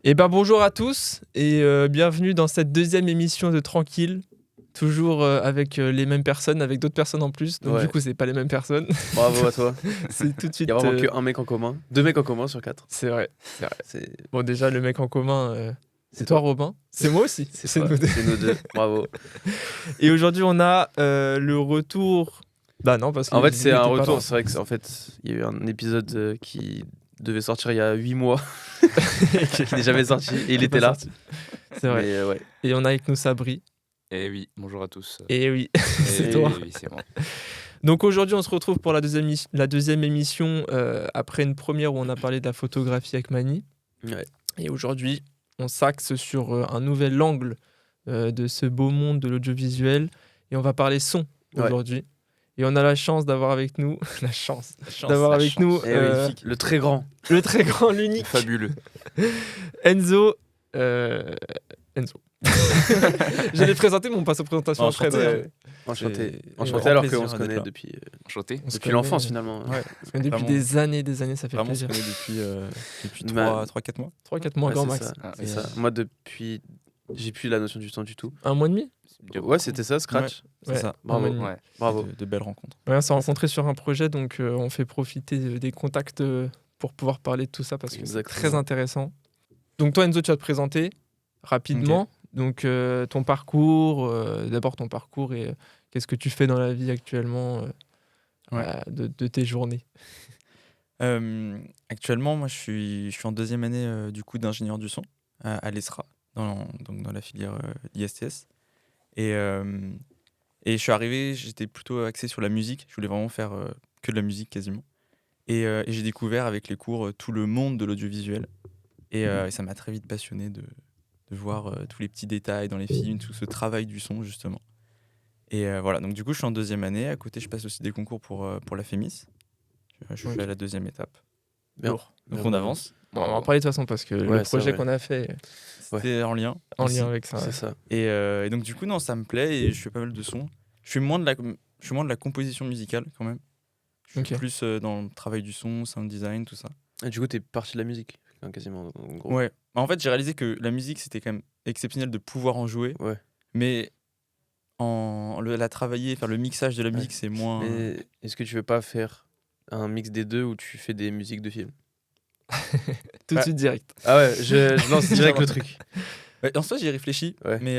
Et ben bonjour à tous et bienvenue dans cette deuxième émission de Tranquille. Toujours avec les mêmes personnes, avec d'autres personnes en plus. Donc du coup, c'est pas les mêmes personnes. Bravo à toi. C'est tout de suite. Il y a vraiment qu'un mec en commun. 2 mecs en commun sur 4. C'est vrai. Bon, déjà, le mec en commun, c'est toi, Robin. C'est moi aussi. C'est nous deux. C'est nous deux. Bravo. Et aujourd'hui, on a le retour. Bah non, parce que. En fait, c'est un retour. C'est vrai que il y a eu un épisode qui devait sortir il y a 8 mois. qui n'est jamais sorti. Et il était là. C'est vrai. Mais, ouais. Et on a avec nous Sabri. Eh oui, bonjour à tous. Et oui, c'est toi. Oui, c'est moi. Donc aujourd'hui, on se retrouve pour la deuxième émission après une première où on a parlé de la photographie avec Mani. Ouais. Et aujourd'hui, on s'axe sur un nouvel angle de ce beau monde de l'audiovisuel. Et on va parler son aujourd'hui. Et on a la chance d'avoir avec nous... la chance d'avoir avec nous... le très grand. Le très grand, l'unique. Fabuleux. Enzo. Enzo. J'allais présenter, mais on passe aux présentations après. Enchanté alors qu'on se connaît depuis l'enfance finalement. Ouais. On se connaît depuis des années, ça fait vraiment plaisir. On se connaît depuis 3-4 mois. 3-4 mois, grand max. C'est ça. Moi, depuis... J'ai plus la notion du temps du tout. 1 mois et demi. Ouais, c'était ça, Scratch. Ouais, c'est ça. Bravo. Ouais. Bravo. De belles rencontres. Ouais, on s'est rencontrés sur un projet, donc on fait profiter des contacts pour pouvoir parler de tout ça, parce que c'est très intéressant. Donc toi, Enzo, tu vas te présenter rapidement. Okay. Donc ton parcours, d'abord ton parcours et qu'est-ce que tu fais dans la vie actuellement de tes journées. Actuellement, moi, je suis en deuxième année du coup d'ingénieur du son à l'ESRA, dans la filière ISTS. Et je suis arrivé, j'étais plutôt axé sur la musique. Je voulais vraiment faire que de la musique quasiment. Et j'ai découvert avec les cours tout le monde de l'audiovisuel. Et ça m'a très vite passionné de voir tous les petits détails dans les films, tout ce travail du son justement. Et voilà, donc du coup je suis en deuxième année. À côté, je passe aussi des concours pour la FEMIS. Je suis à la deuxième étape. Bien. Donc on avance. Bon, on va en parler de toute façon parce que le projet qu'on a fait, c'était en lien avec ça. C'est ça. Et donc du coup non, ça me plaît et je fais pas mal de sons. Je suis moins de la composition musicale quand même. Je suis plus dans le travail du son, sound design, tout ça. Et du coup, t'es parti de la musique, quasiment en gros. Ouais. En fait, j'ai réalisé que la musique c'était quand même exceptionnel de pouvoir en jouer. Ouais. Mais la travailler, faire le mixage de la musique, c'est moins. Mais est-ce que tu veux pas faire un mix des deux où tu fais des musiques de films? Tout de suite direct. Ah ouais, je lance direct le truc. En soi, j'y ai réfléchi, mais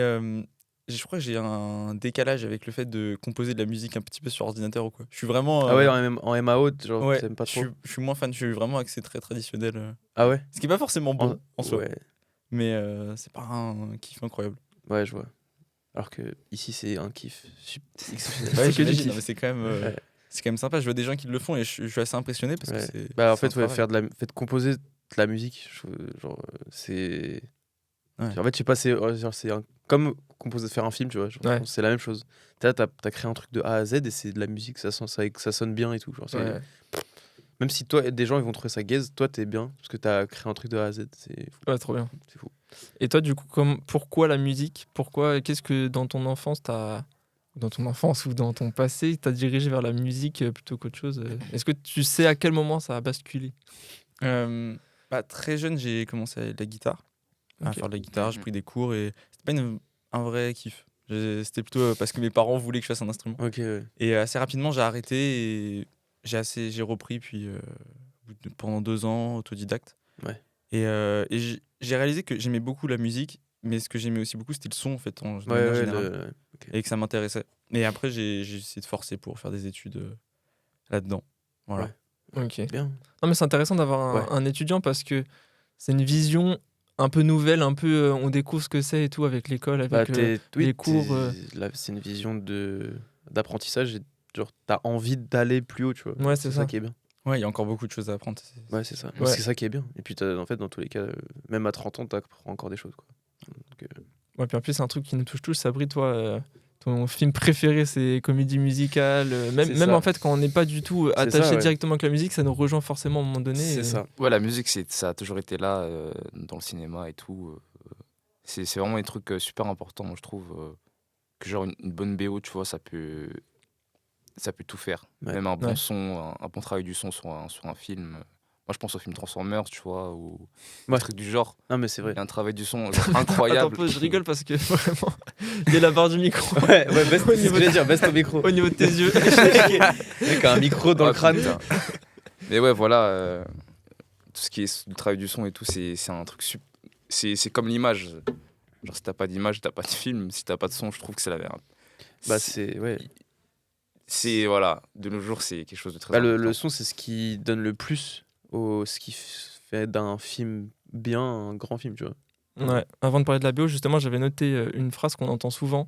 je crois que j'ai un décalage avec le fait de composer de la musique un petit peu sur ordinateur ou quoi. Je suis vraiment. Ah ouais, en MAO, genre, t'aimes pas trop. Je suis moins fan, je suis vraiment axé très traditionnel. Ah ouais. Ce qui est pas forcément bon en soi. Ouais. Mais c'est pas un kiff incroyable. Ouais, je vois. Alors que ici, c'est un kiff exceptionnel. Ouais, c'est que du kiff. Mais c'est quand même. C'est quand même sympa, je vois des gens qui le font et je suis assez impressionné parce que c'est. Bah en fait, composer de la musique, genre c'est. En fait, je sais pas, c'est comme faire un film, tu vois. C'est la même chose. T'as créé un truc de A à Z et c'est de la musique, ça sonne bien et tout. Genre, même si toi, des gens ils vont trouver ça gaze, toi t'es bien parce que t'as créé un truc de A à Z. C'est fou. Ouais, trop bien. C'est fou. Et toi, du coup, pourquoi la musique ? Qu'est-ce que dans ton enfance ou dans ton passé, t'as dirigé vers la musique plutôt qu'autre chose ? Est-ce que tu sais à quel moment ça a basculé ? Très jeune, j'ai commencé avec la guitare. À faire de la guitare, j'ai pris des cours et c'était pas un vrai kiff. C'était plutôt parce que mes parents voulaient que je fasse un instrument. Et assez rapidement, j'ai arrêté et j'ai repris puis pendant 2 ans, autodidacte. Ouais. Et j'ai réalisé que j'aimais beaucoup la musique, mais ce que j'aimais aussi beaucoup, c'était le son en fait, en général. Et que ça m'intéressait. Et après, j'ai essayé de forcer pour faire des études là-dedans. Voilà. Ouais. Ok. Bien. Non, mais c'est intéressant d'avoir un étudiant parce que c'est une vision un peu nouvelle, un peu on découvre ce que c'est et tout avec l'école, avec les cours. Là, c'est une vision d'apprentissage et genre t'as envie d'aller plus haut, tu vois. Ouais, c'est ça qui est bien. Ouais, il y a encore beaucoup de choses à apprendre. Ouais, c'est ça. C'est ça qui est bien. Et puis en fait, dans tous les cas, même à 30 ans, t'apprends encore des choses, quoi. Donc, Ouais, puis en plus, c'est un truc qui nous touche tous. Sabri, toi, ton film préféré, c'est comédie musicale. Même en fait, quand on n'est pas du tout attaché directement avec la musique, ça nous rejoint forcément à un moment donné. C'est ça. Ouais, la musique, ça a toujours été là dans le cinéma et tout. C'est vraiment des trucs super importants, je trouve. Que genre une bonne BO, tu vois, ça peut tout faire. Même un bon son, un bon travail du son sur un film Moi, je pense au film Transformers, tu vois, ou Ouais. un truc du genre. Non, mais c'est vrai. Il y a un travail du son genre, incroyable. Attends, je rigole parce que vraiment, il y a la barre du micro Ouais, baisse, Au c'est ce niveau que j'allais dire, baisse ton micro. au niveau de tes yeux. Le mec a un micro dans le Ah, crâne. putain. Mais ouais, voilà, tout ce qui est le travail du son et tout, c'est un truc c'est comme l'image. Genre, si t'as pas d'image, t'as pas de film. Si t'as pas de son, je trouve que c'est la merde. Bah, c'est. Ouais. C'est, voilà, de nos jours, c'est quelque chose de très Bah, important. le son, c'est ce qui donne le plus ce qui fait d'un film bien un grand film, tu vois. Ouais. Avant de parler de la BO, justement, j'avais noté une phrase qu'on entend souvent,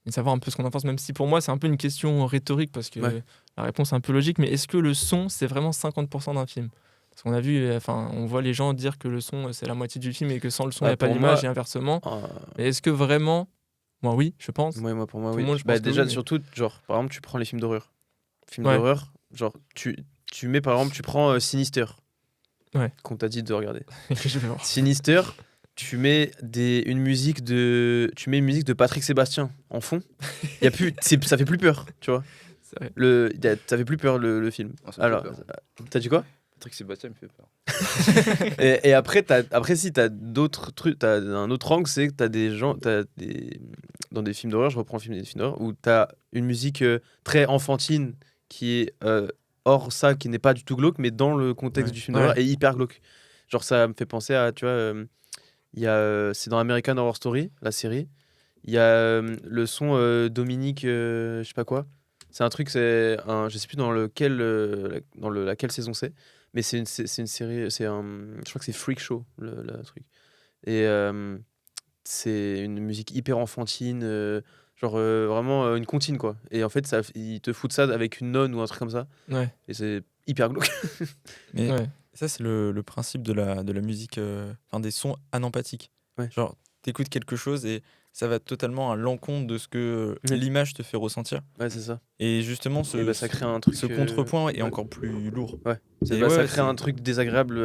et savoir un peu ce qu'on en pense, même si pour moi c'est un peu une question rhétorique parce que Ouais. la réponse est un peu logique, mais est-ce que le son c'est vraiment 50% d'un film? Parce qu'on a vu, on voit les gens dire que le son c'est la moitié du film et que sans le son il n'y a pas pour d'image moi- et inversement. Ah, Mais est-ce que vraiment. Moi, oui, je pense. pour moi, Tout oui. le monde, je Bah, pense que déjà, oui, mais- surtout, genre, par exemple, tu prends les films d'horreur. Films Ouais. d'horreur, genre, tu mets, par exemple, tu prends Sinister. Ouais. Qu'on t'a dit de regarder. que je vais voir. Sinister, tu mets une musique de Patrick Sébastien en fond. Y a plus, ça fait plus peur, tu vois. C'est vrai. Ça fait plus peur le film. Ah, ça me fait Alors, peur. t'as dit quoi? Patrick Sébastien me fait peur. Et après, si t'as d'autres trucs, t'as un autre angle, c'est que dans des films d'horreur, je reprends des films d'horreur, où t'as une musique très enfantine qui est hors ça, qui n'est pas du tout glauque, mais dans le contexte Ouais. du film d'horreur, Ouais. est hyper glauque. Genre, ça me fait penser à, tu vois, c'est dans American Horror Story, la série, il y a le son Dominique, je sais pas quoi. C'est un truc, je sais plus dans laquelle saison c'est, mais c'est une série, je crois que c'est Freak Show, le truc. Et c'est une musique hyper enfantine, genre vraiment une comptine, quoi. Et en fait, ils te foutent ça avec une nonne ou un truc comme ça, Ouais. et c'est hyper glauque. Mais Ouais. ça, c'est le principe de la musique, enfin des sons anempathiques. Ouais. Genre, t'écoutes quelque chose et ça va totalement à l'encontre de ce que Ouais. l'image te fait ressentir. Ouais, c'est ça. Et justement, Et bah, ça crée un truc. ce contrepoint est ouais. encore plus lourd. Ça Et crée ouais, un truc désagréable.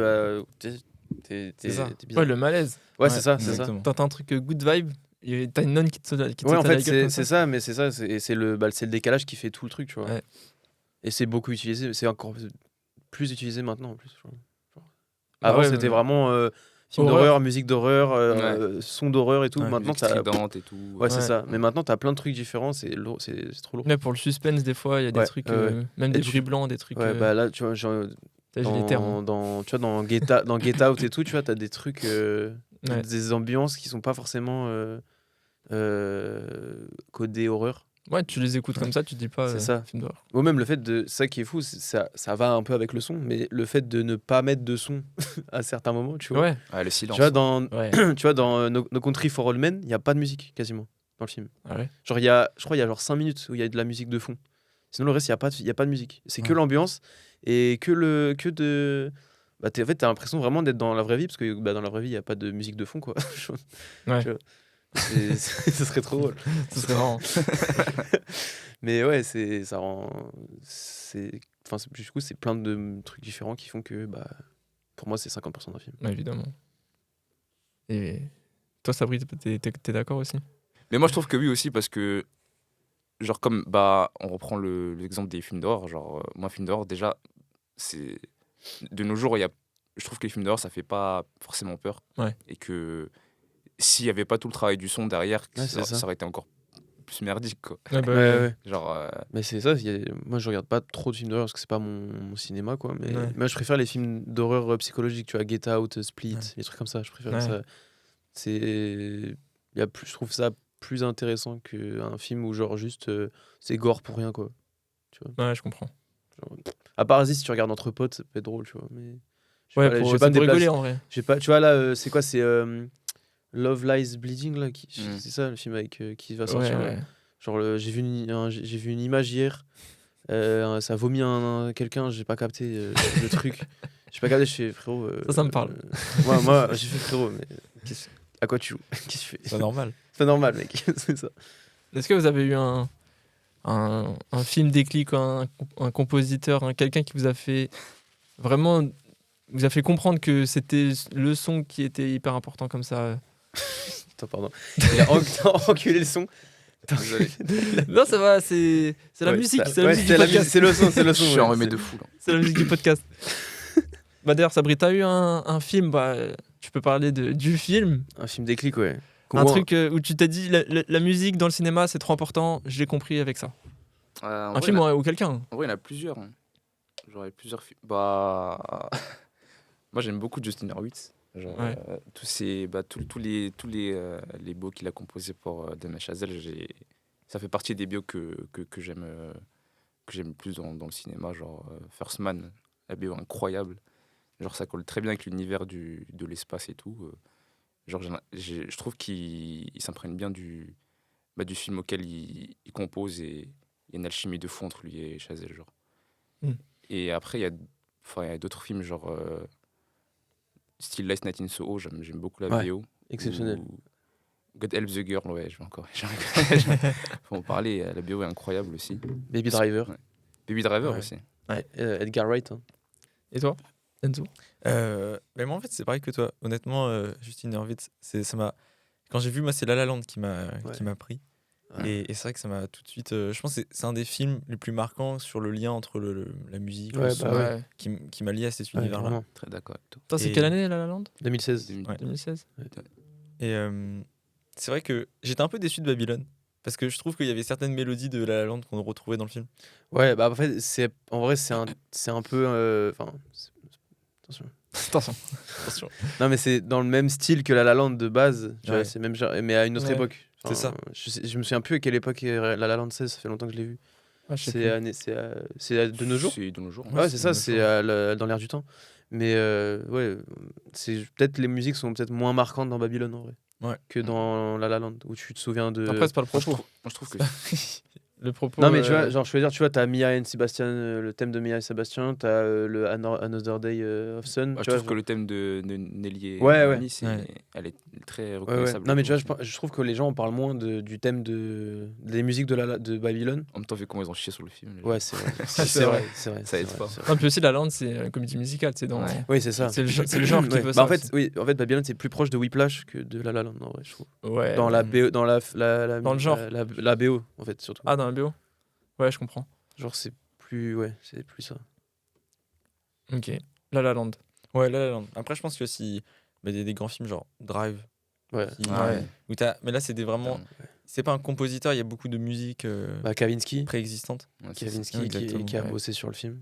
T'es ça. bizarre. Ouais, le malaise. Ouais, c'est ça, c'est ça. exactement. T'entends un truc good vibe, et t'as une nonne qui te saute Ouais, en à la fait, gueule comme c'est ça, mais c'est ça. C'est le décalage qui fait tout le truc, tu vois. Ouais. Et c'est beaucoup utilisé. C'est encore plus utilisé maintenant, en plus. Genre. Ah Avant, ouais, c'était mais- vraiment film Horreur. d'horreur, musique d'horreur, son d'horreur et tout. Ouais, Maintenant, Musique t'as. stridente et tout. Ouais, c'est Ouais. ça. Mais maintenant, t'as plein de trucs différents. C'est trop lourd. Ouais, pour le suspense, des fois, il y a des Ouais, trucs, ouais. même Et des tu- bruits blancs, des trucs. Ouais, bah là, tu vois, genre, j'ai les termes. tu vois, dans Get Out et tout, tu vois, t'as des trucs, Ouais. des ambiances qui sont pas forcément codées horreur. Ouais, tu les écoutes comme ça, tu te dis pas C'est ça. film d'horreur. Ou même le fait de. Ça qui est fou, ça va un peu avec le son, mais le fait de ne pas mettre de son à certains moments, tu vois. Ouais, Ah, le silence. Tu vois, dans, ouais. tu vois, dans No Country for Old Men, il n'y a pas de musique quasiment dans le film. Ah ouais. Genre, je crois qu'il y a genre 5 minutes où il y a de la musique de fond. Sinon, le reste, il n'y a pas de musique. C'est que Ouais. l'ambiance et Bah, en fait, t'as l'impression vraiment d'être dans la vraie vie, parce que dans la vraie vie, il n'y a pas de musique de fond, quoi. Ouais. Tu vois. Ça serait trop drôle. Ce serait marrant. Mais ouais, ça rend. Du coup, c'est plein de trucs différents qui font que, bah, pour moi, c'est 50% d'un film. Ouais, évidemment. Et toi, Sabri, t'es d'accord aussi? Mais moi, je trouve que oui aussi, parce que, genre, comme, bah, on reprend l'exemple des films d'horreur. Genre, moi, film d'horreur, déjà, c'est. De nos jours, je trouve que les films d'horreur, ça fait pas forcément peur. Ouais. Et que s'il y avait pas tout le travail du son derrière, Ouais, c'est ça. ça aurait été encore plus merdique, quoi. Ouais, bah, Ouais. Genre, Mais c'est ça, moi je regarde pas trop de films d'horreur parce que c'est pas mon cinéma, quoi. Mais Ouais. moi je préfère les films d'horreur psychologiques, tu vois, Get Out, Split, Ouais. les trucs comme ça. Je préfère Ouais. ça. Je trouve ça plus intéressant qu'un film où, genre, juste c'est gore pour rien, quoi. Ouais, je comprends. Genre, à part si tu regardes entre potes, ça peut être drôle, tu vois. Mais je Ouais, vais pas, pour, je vais pas c'est me pour déplacer. rigoler en vrai. J'ai pas, tu vois là, c'est quoi, c'est Love Lies Bleeding là, Mm. c'est ça le film avec qui va Ouais, sortir. là. ouais. Genre j'ai vu une image hier, ça vomit quelqu'un, j'ai pas capté le truc. J'ai pas capté, je fais frérot. Ça me parle. Moi j'ai fait frérot, mais à quoi tu joues? Qu'est-ce que tu fais? C'est pas normal. C'est pas normal, mec. C'est ça. Est-ce que vous avez eu un film déclic, un compositeur, quelqu'un qui vous a fait vraiment, vous a fait comprendre que c'était le son qui était hyper important comme ça? Attends, pardon. Il a enculé le son. désolé. Non, ça va, c'est la Ouais, musique, ça- c'est la ouais, musique c'est du la podcast. musique, c'est le son, c'est le Je son. suis en ouais, remède c'est- de fou, là. C'est la musique du podcast. Bah d'ailleurs, Sabri, t'as eu un film, tu peux parler du film. Un film déclic, ouais. Un truc où tu t'es dit, la musique dans le cinéma, c'est trop important, je l'ai compris avec ça. Un film ou quelqu'un. En vrai, il y en a plusieurs. J'aurais plusieurs films. Bah... Moi, j'aime beaucoup Justin Hurwitz. Genre, tous les beaux qu'il a composés pour Damien Chazelle, ça fait partie des bios que j'aime le plus dans le cinéma. Genre First Man, la bio incroyable. Genre, ça colle très bien avec l'univers de l'espace et tout. Genre, je trouve qu'il s'imprègne bien du film auquel il compose, et il y a une alchimie de fou entre lui et Chazelle. Genre. Et après, il y a d'autres films, genre style Last Night in Soho, j'aime beaucoup la VO. Exceptionnel. God Help the Girl, ouais, je vais encore. Faut en parler, la BO est incroyable aussi. Baby Driver. Ouais. Baby Driver aussi. Ouais. Edgar Wright. Hein. Et toi, Enzo? Mais moi, en fait, c'est pareil que toi. Honnêtement, Justin Hurwitz, quand j'ai vu, moi, c'est La La Land qui m'a pris. Ouais. Et c'est vrai que ça m'a tout de suite. Je pense que c'est un des films les plus marquants sur le lien entre la musique, le son, qui m'a lié à cet univers-là. Vraiment. Très d'accord avec toi. Toi, c'est quelle année, La La Land? 2016. 2016. Ouais. Et c'est vrai que j'étais un peu déçu de Babylone. Parce que je trouve qu'il y avait certaines mélodies de La La Land qu'on retrouvait dans le film. Ouais, bah en fait, c'est un peu. Attention. Non, mais c'est dans le même style que La La Land de base. Tu vois, c'est même genre, mais à une autre époque. C'est ça. Je me souviens plus à quelle époque La La Land 16, ça fait longtemps que je l'ai vu. C'est de nos jours. C'est de nos jours. Ouais, c'est ça, c'est dans l'air du temps. Mais c'est peut-être les musiques sont peut-être moins marquantes dans Babylone en vrai. Que dans La La Land, où tu te souviens de. Après, c'est pas le propos. Moi, je trouve que. Le propos. Non, mais tu vois, genre, je veux dire, tu vois, t'as Mia et Sebastian, le thème de Mia et Sebastian, t'as le Another Day of Sun. Je trouve que le thème de Nelly et Mani, elle est très reconnaissable. Non, mais tu vois, je trouve que les gens en parlent moins du thème des musiques de Babylone. En même temps, vu comment ils ont chié sur le film. Ouais, c'est vrai. c'est vrai. Ça aide pas. Non, puis aussi, La La Land, c'est une comédie musicale. C'est dans. Oui, c'est ça. C'est le genre qui veut ça. En fait, Babylone, c'est plus proche de Whiplash que de La La Land, en vrai, je trouve. Ouais. Dans la BO, dans le genre. La BO, en fait, surtout. Ah, dans la BO. Ouais, je comprends. Genre, c'est plus ça. Ok. La La Land. Ouais, La La Land. Après, je pense qu'il y a aussi des grands films genre Drive. Ouais. Mais là, c'est vraiment. C'est pas un compositeur, il y a beaucoup de musique Kavinsky. préexistante. Kavinsky qui a bossé sur le film.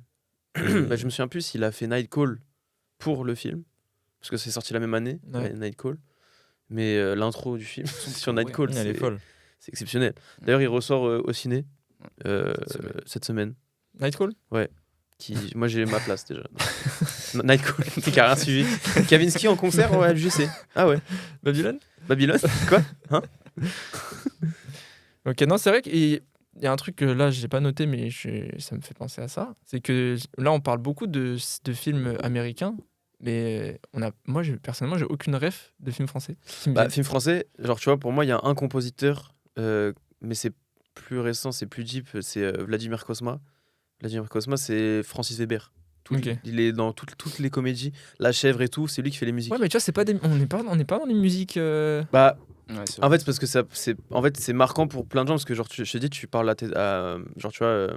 Je me souviens plus s'il a fait Night Call pour le film. Parce que c'est sorti la même année, Night Call. Mais l'intro du film sur Night Call, elle est folle. C'est exceptionnel. D'ailleurs, il ressort au ciné. Cette semaine. Night Call? Ouais. Moi j'ai ma place déjà. Night Call, qui a rien suivi. Kavinsky en concert au LGC. Ah ouais. Babylone? Quoi hein? Ok, non, c'est vrai qu'il y a un truc que là j'ai pas noté, mais ça me fait penser à ça. C'est que là on parle beaucoup de films américains, mais personnellement j'ai aucune ref de films français. Film français, genre tu vois, pour moi il y a un compositeur, mais c'est plus récent, c'est plus deep, c'est Vladimir Cosma. Vladimir Cosma, c'est Francis Weber. Il est dans toutes les comédies, La Chèvre et tout, c'est lui qui fait les musiques. Ouais, mais tu vois, on n'est pas dans les musiques. En fait, c'est parce que c'est marquant pour plein de gens, parce que genre je te dis, tu parles genre tu vois,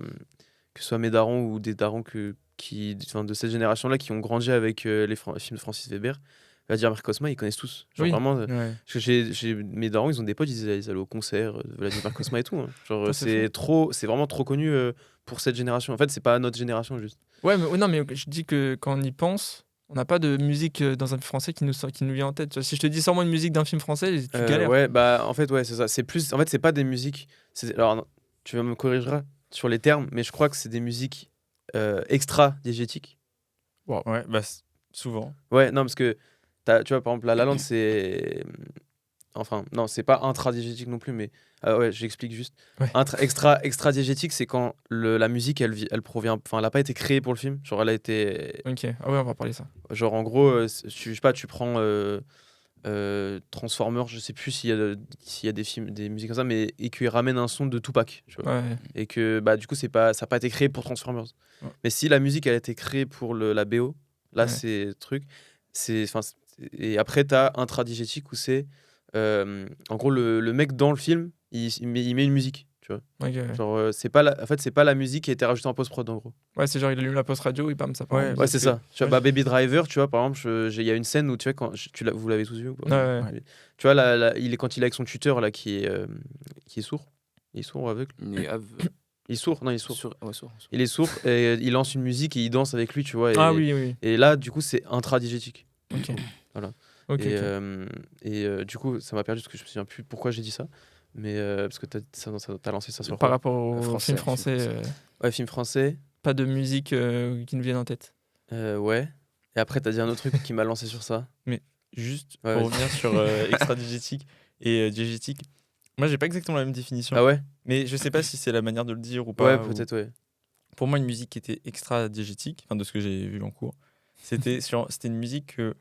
que ce soit mes darons ou des darons de cette génération-là qui ont grandi avec les films de Francis Weber. Vladimir Cosma, ils connaissent tous. Genre vraiment, parce que mes darons, ils ont des potes, ils allaient au concert de Vladimir Cosma et tout. Hein. Genre, c'est vraiment trop connu pour cette génération. En fait, c'est pas notre génération juste. Ouais, mais non, mais je dis que quand on y pense, on n'a pas de musique dans un film français qui nous vient en tête. Tu vois, si je te dis sors-moi une musique d'un film français, tu galères. Ouais, en fait, c'est ça. C'est plus, en fait, c'est pas des musiques. Alors, tu me corrigeras sur les termes, mais je crois que c'est des musiques extra-diégétiques. Wow. Ouais, souvent. Ouais, non, parce que tu vois, par exemple, La La Land, c'est. Enfin, non, c'est pas intradiégétique non plus, mais. J'explique juste. Ouais. Extra-diégétique, c'est quand la musique, elle provient. Enfin, elle a pas été créée pour le film. Genre, elle a été. Ok, ah ouais, on va parler de ça. Genre, en gros, je sais pas, tu prends. Transformers, je sais plus s'il y a des musiques comme ça, mais et qu'ils ramènent un son de Tupac, tu vois. Ouais. Et que du coup ça n'a pas été créé pour Transformers. Ouais. Mais si la musique elle a été créée pour la BO, là c'est truc, et après t'as intradigétique où c'est en gros le mec dans le film il met une musique, tu tu vois. Ok. Genre, c'est pas en fait, c'est pas la musique qui a été rajoutée en post-prod, en gros. Ouais, c'est genre, il allume la post radio et bam, ça part. Ouais, c'est ça. Tu vois, Baby Driver, tu vois, par exemple, il y a une scène où, tu vois, vous l'avez tous vu ou pas? Ouais. Tu vois, quand il est avec son tuteur, là, qui est sourd. Il est sourd ou aveugle? Il est sourd, non, il est sourd. Il est sourd et il lance une musique et il danse avec lui, tu vois. Oui. Et là, du coup, c'est intradigétique. Ok. Voilà. Ok. Du coup, ça m'a perdu parce que je me souviens plus pourquoi j'ai dit ça. Mais parce que t'as lancé ça sur Par rapport au film français. Ouais, film français. Pas de musique qui me vienne en tête. Ouais. Et après, t'as dit un autre truc qui m'a lancé sur ça. Mais juste pour revenir sur extradigétique et diégétique, moi j'ai pas exactement la même définition. Ah ouais? Mais je sais pas si c'est la manière de le dire ou pas. Ouais, peut-être, ouais. Pour moi, une musique qui était extra-diégétique, de ce que j'ai vu en cours, c'était une musique que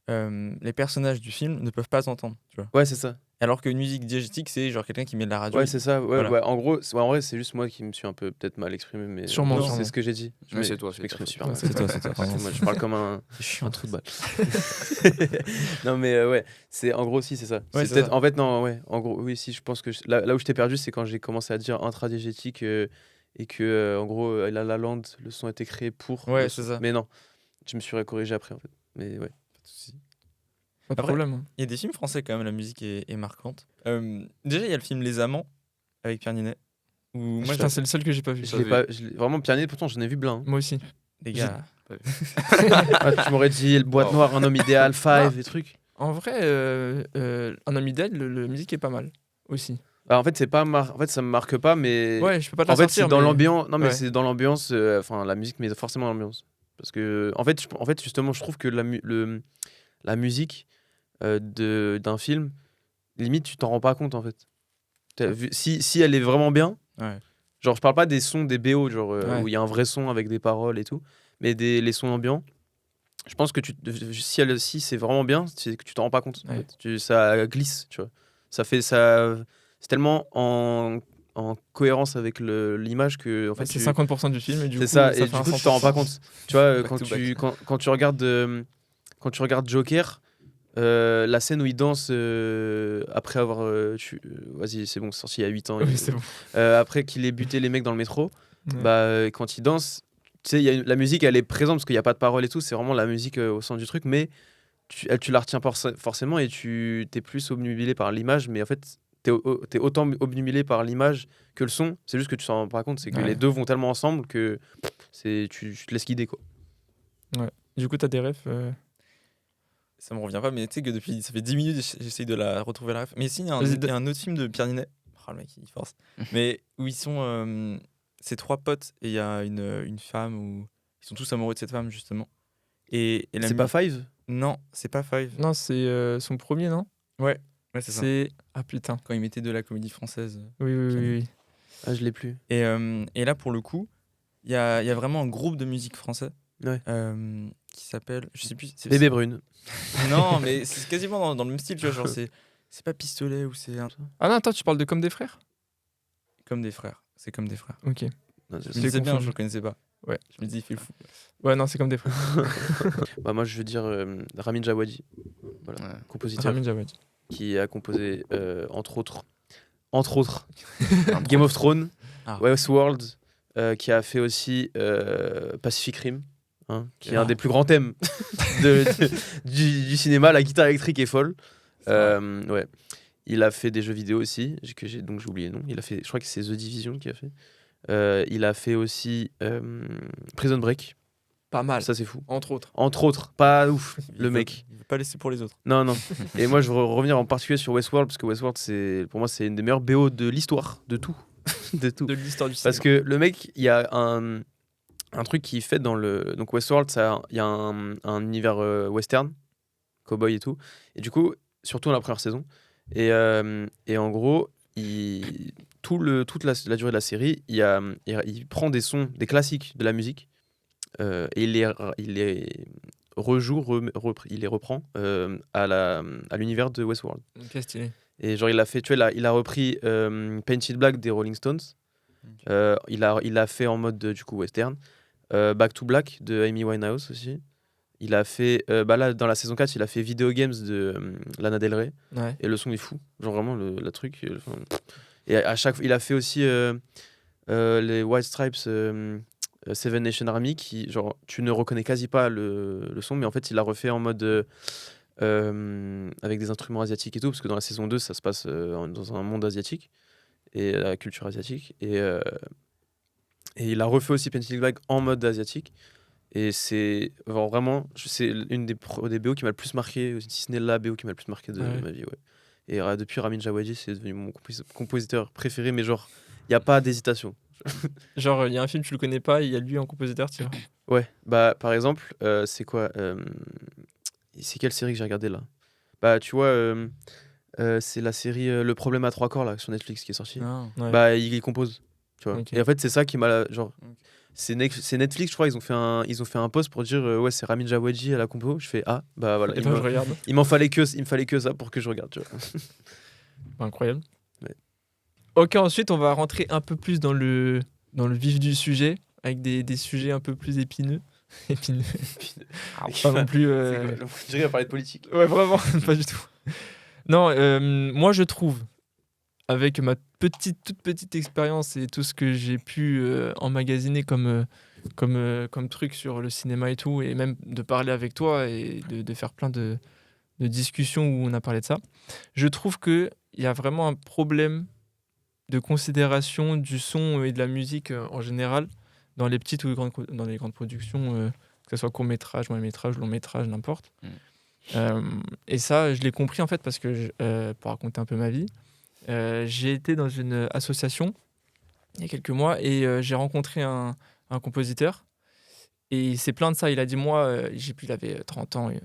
les personnages du film ne peuvent pas entendre, tu vois. Ouais, c'est ça. Alors qu'une musique diégétique, c'est genre quelqu'un qui met de la radio. Ouais, c'est ça. Ouais, Voilà. ouais. En gros, en vrai, c'est juste moi qui me suis un peu peut-être mal exprimé, mais Sûrement. c'est ce que j'ai dit. C'est toi. Je m'exprime super mal. C'est toi. Moi, je parle comme un trou de balle. Non, mais ouais, c'est en gros, si, c'est ça. Ouais, c'est peut-être. En fait, non, ouais. En gros, oui, si, je pense que là où je t'ai perdu, c'est quand j'ai commencé à dire intradiégétique et que, en gros, La La Land, le son a été créé pour. Ouais, c'est ça. Mais non, je me suis corrigé après, en fait. Mais ouais. Pas de souci. Pas de Après, problème. Il y a des films français quand même, la musique est marquante. Déjà, il y a le film Les Amants avec Pierre Ninet. Moi, Putain, c'est le seul que j'ai pas vu. Vraiment, Pierre Ninet, pourtant, j'en ai vu plein. Hein. Moi aussi. les gars, Tu m'aurais dit le boîte noire, un homme idéal, Five, et trucs. En vrai, Un homme idéal, le musique est pas mal aussi. Bah, en fait, en fait, ça me marque pas, mais. Ouais, je peux pas te la En fait, sortir, c'est dans mais- l'ambiance. Non, mais Ouais. c'est dans l'ambiance. Enfin, la musique, mais forcément l'ambiance. Parce que, en fait, justement, je trouve que la musique d'un film, limite, tu t'en rends pas compte, en fait. Si elle est vraiment bien, ouais. genre, je parle pas des sons des BO, genre, Ouais. où il y a un vrai son avec des paroles et tout, mais les sons ambiants. Je pense que si c'est vraiment bien, c'est que tu t'en rends pas compte. En Ouais. fait. Ça glisse, tu vois. C'est tellement en cohérence avec l'image que en fait c'est 50% du film et du coup, c'est ça, ça et fait du un coup tu t'en rends pas 100%. compte. Tu vois, Back to back. quand tu regardes Joker, la scène où il danse après avoir vas-y, c'est bon, c'est sorti il y a 8 ans. Oui, c'est bon. Après qu'il ait buté les mecs dans le métro, Ouais. quand il danse, tu sais, la musique, elle est présente parce qu'il n'y a pas de paroles et tout, c'est vraiment la musique au centre du truc, mais tu la retiens forcément et tu t'es plus obnubilé par l'image, mais en fait, t'es autant obnubilé par l'image que le son, c'est juste que tu s'en rends pas compte, c'est que Ouais. les deux vont tellement ensemble que tu te laisses guider, quoi. Du coup, t'as des refs. Ça me revient pas, mais tu sais que depuis ça fait 10 minutes, j'essaye de la retrouver la ref. Mais si, il y a Vas-y, il y a un autre film de Pierre Ninet. Oh, le mec, il force. Mais où ils sont. C'est 3 potes et il y a une femme où ils sont tous amoureux de cette femme, justement. Et la C'est pas Five? Non, c'est pas Five. Non, c'est son premier, non? Ouais, c'est ça. C'est. Ah putain. Quand ils mettaient de la comédie française. Oui. Ah, je l'ai plus. Et là, pour le coup, il y a vraiment un groupe de musique français Ouais. qui s'appelle. Je sais plus. Bébé Brune. Non, mais c'est quasiment dans le même style, tu vois. Genre, c'est pas Pistolet ou c'est Ah non, attends, tu parles de Comme des frères? Comme des frères. C'est comme des frères. Ok. Non, Je me l'ai disais bien, confondu. je le connaissais pas. Ouais. Je me dis, il fait le fou. Ouais, non, c'est Comme des frères. Bah, moi, je veux dire Ramin Djawadi, Ouais. compositeur, Ramin Djawadi. qui a composé, entre autres, Game of Thrones, Ah. Westworld, qui a fait aussi Pacific Rim, hein, qui est un Ah. des plus grands thèmes du cinéma. La guitare électrique est folle. Ouais. Il a fait des jeux vidéo aussi, donc j'ai oublié le nom. Je crois que c'est The Division qui a fait. Il a fait aussi Prison Break. Pas mal. Ça, c'est fou. Entre autres. Entre autres, pas ouf, le mec. Il veut pas laisser pour les autres. Non. Et moi, je veux revenir en particulier sur Westworld, parce que Westworld, pour moi, c'est une des meilleures BO de l'histoire, de tout. De tout. De l'histoire du cinéma. Parce que le mec, il y a un truc qui fait dans le. Donc, Westworld, il y a un univers western, cowboy et tout. Et du coup, surtout dans la première saison. Et en gros, toute la durée de la série, il prend des sons, des classiques de la musique, et il les rejoue, il les reprend à l'univers de Westworld. Ok, stylé. Et genre, il a fait, tu vois, il a repris Painted Black des Rolling Stones. Il a fait en mode du coup western. Back to Black de Amy Winehouse aussi. Il a fait, là, dans la saison 4, il a fait Video Games de Lana Del Rey. Ouais. Et le son est fou. Genre vraiment, le truc. Et à chaque il a fait aussi les White Stripes Seven Nation Army, qui genre tu ne reconnais quasi pas le son, mais en fait il l'a refait en mode avec des instruments asiatiques et tout, parce que dans la saison 2 ça se passe dans un monde asiatique et la culture asiatique, et il a refait aussi Painted Black en mode asiatique. Et c'est vraiment, c'est une des BO qui m'a le plus marqué, si ce n'est la BO qui m'a le plus marqué de ma vie. Ouais. Et depuis, Ramin Djawadi, c'est devenu mon compositeur préféré, mais genre, il n'y a pas d'hésitation. Genre, il y a un film, tu le connais pas, il y a lui en compositeur, tu vois. Ouais, bah par exemple, c'est quoi c'est quelle série que j'ai regardé là? Bah tu vois, c'est la série Le Problème à 3 corps là, sur Netflix qui est sortie. Ouais. Bah il compose, tu vois. Ok. Et en fait, c'est ça qui m'a genre. Ok. C'est Netflix, je crois, ils ont fait un post pour dire ouais, c'est Ramin Djawadi à la compo. Je fais ah, bah voilà. Et ben, je regarde. Il me fallait que ça pour que je regarde, tu vois. Incroyable. Ouais. Ok, ensuite, on va rentrer un peu plus dans le vif du sujet, avec des sujets un peu plus épineux. Épineux. Pas non plus. Je dirais à parler de politique. Ouais, vraiment, pas du tout. Non, moi, je trouve, avec ma toute petite expérience et tout ce que j'ai pu emmagasiner comme truc sur le cinéma et tout, et même de parler avec toi et de faire plein de discussions où on a parlé de ça, je trouve qu'il y a vraiment un problème de considération du son et de la musique en général dans les petites ou dans les grandes productions, que ce soit court-métrage, moyen-métrage, long-métrage, n'importe. Et ça, je l'ai compris en fait parce que, pour raconter un peu ma vie, j'ai été dans une association il y a quelques mois et j'ai rencontré un compositeur et il s'est plaint de ça. Il a dit moi, il avait 30 ans, il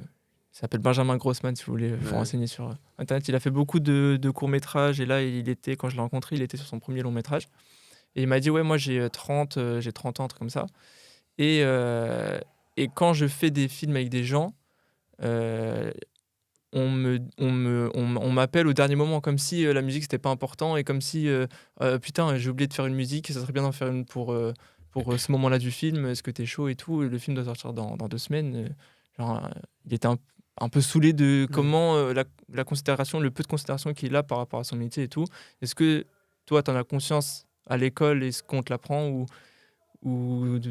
s'appelle Benjamin Grossman si vous voulez vous renseigner sur internet. Il a fait beaucoup de courts-métrages et là quand je l'ai rencontré, il était sur son premier long-métrage et il m'a dit ouais, moi j'ai 30 ans, un truc comme ça, et quand je fais des films avec des gens, on m'appelle au dernier moment comme si la musique c'était pas important et comme si putain, j'ai oublié de faire une musique, ça serait bien d'en faire une pour ce moment-là du film, est-ce que t'es chaud et tout, et le film doit sortir dans 2 semaines. Il était un peu saoulé de comment la considération, le peu de considération qu'il a par rapport à son métier et tout. Est-ce que toi t'en as conscience à l'école, est-ce qu'on te l'apprend ou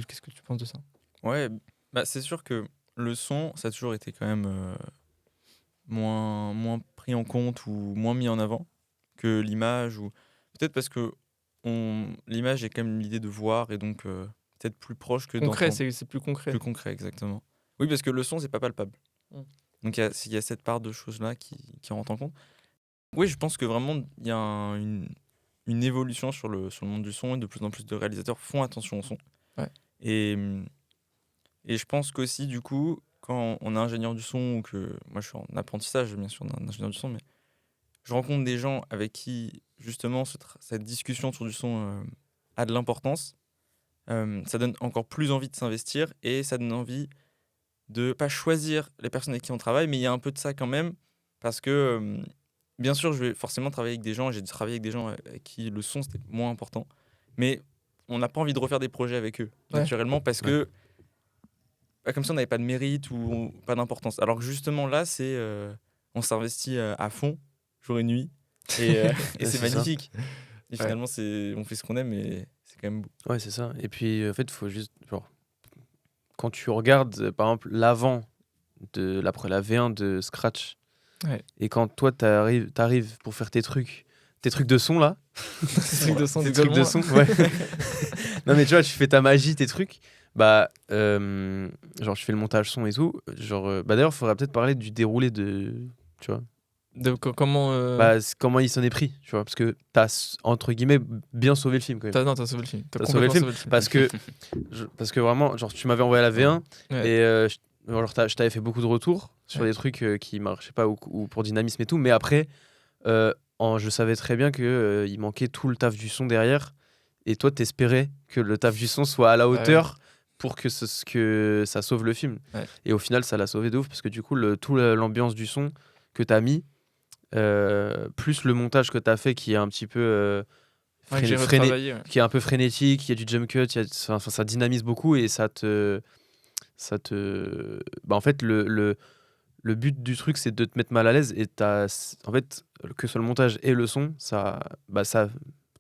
qu'est-ce que tu penses de ça? Ouais, bah c'est sûr que le son, ça a toujours été quand même moins pris en compte ou moins mis en avant que l'image, ou peut-être parce que l'image est quand même l'idée de voir et donc peut-être plus proche que concret, d'entendre. c'est plus concret. Plus concret, exactement. Oui, parce que le son, c'est pas palpable. Donc il y a cette part de choses-là qui rentrent en compte. Oui, je pense que vraiment, il y a une évolution sur le monde du son et de plus en plus de réalisateurs font attention au son. Ouais. Et je pense qu'aussi, du coup, quand on est ingénieur du son, ou que moi je suis en apprentissage, bien sûr, d'ingénieur du son, mais je rencontre des gens avec qui, justement, cette discussion sur du son a de l'importance. Ça donne encore plus envie de s'investir et ça donne envie de pas choisir les personnes avec qui on travaille, mais il y a un peu de ça quand même, parce que bien sûr, je vais forcément travailler avec des gens, j'ai travaillé avec des gens avec qui le son c'était moins important, mais on n'a pas envie de refaire des projets avec eux, naturellement, parce que comme ça on n'avait pas de mérite ou pas d'importance. Alors que justement là, c'est on s'investit à fond, jour et nuit, et c'est magnifique. Ça. Et finalement, on fait ce qu'on aime, et c'est quand même beau. Ouais, c'est ça. Et puis, en fait, il faut juste... Genre, quand tu regardes, par exemple, l'avant de la V1 de Scratch, et quand toi, t'arrives pour faire tes trucs de son, là... tes trucs de son, ouais. Non, mais tu vois, tu fais ta magie, tes trucs... Bah, genre, je fais le montage son et tout. Genre, d'ailleurs, il faudrait peut-être parler du déroulé de... Tu vois, comment il s'en est pris, tu vois, parce que t'as entre guillemets bien sauvé le film quand même. T'as sauvé le film. T'as sauvé le film parce que vraiment, genre tu m'avais envoyé la V1 et je t'avais fait beaucoup de retours sur des trucs qui marchaient pas ou pour dynamisme et tout, mais après je savais très bien que il manquait tout le taf du son derrière, et toi t'espérais que le taf du son soit à la hauteur pour que ça sauve le film. Et au final ça l'a sauvé de ouf, parce que du coup toute l'ambiance du son que t'as mis, plus le montage que tu as fait qui est un petit peu qui est un peu frénétique, il y a du jump cut, ça dynamise beaucoup, et ça te en fait le but du truc c'est de te mettre mal à l'aise, et en fait que ce soit le montage et le son, ça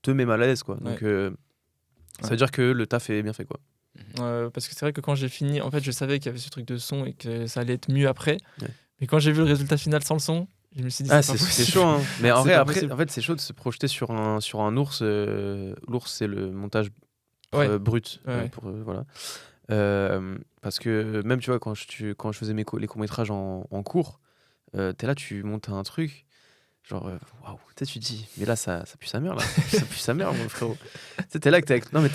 te met mal à l'aise, quoi. Donc, ça veut dire que le taf est bien fait, quoi. Parce que c'est vrai que quand j'ai fini, en fait, je savais qu'il y avait ce truc de son et que ça allait être mieux après. Ouais. Mais quand j'ai vu le résultat final sans le son, je me suis dit c'est chaud, hein. Mais en vrai, pas après, possible. en fait, c'est chaud de se projeter sur un ours. L'ours, c'est le montage brut. Ouais. Voilà. Parce que même, tu vois, quand je faisais les courts-métrages en cours, t'es là, tu montes un truc. Genre, waouh, tu sais, tu te dis, mais là, ça pue sa mère, là. Ça pue sa mère, mon frérot. Tu sais, t'es là, non, mais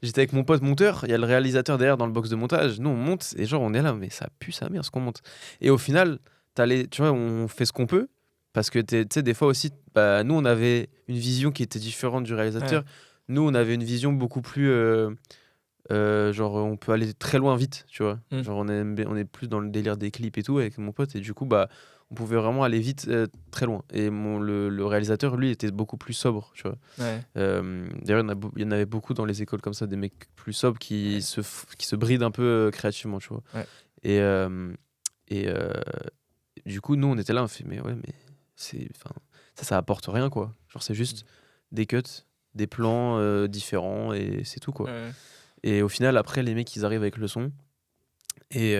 j'étais avec mon pote monteur, il y a le réalisateur derrière dans le box de montage. Nous, on monte, et genre, on est là, mais ça pue sa mère ce qu'on monte. Et au final, tu vois, on fait ce qu'on peut, parce que, tu sais, des fois aussi, nous, on avait une vision qui était différente du réalisateur. Ouais. Nous, on avait une vision beaucoup plus. Genre, on peut aller très loin vite, tu vois. Genre, on est plus dans le délire des clips et tout, avec mon pote, et du coup, on pouvait vraiment aller vite, très loin. Et le réalisateur, lui, était beaucoup plus sobre, tu vois. Ouais. D'ailleurs, il y en avait beaucoup dans les écoles comme ça, des mecs plus sobres qui se brident un peu créativement, tu vois. Ouais. Et du coup, nous, on était là, on fait, mais ça apporte rien, quoi. Genre, c'est juste des cuts, des plans différents, et c'est tout, quoi. Ouais. Et au final, après, les mecs, ils arrivent avec le son. Et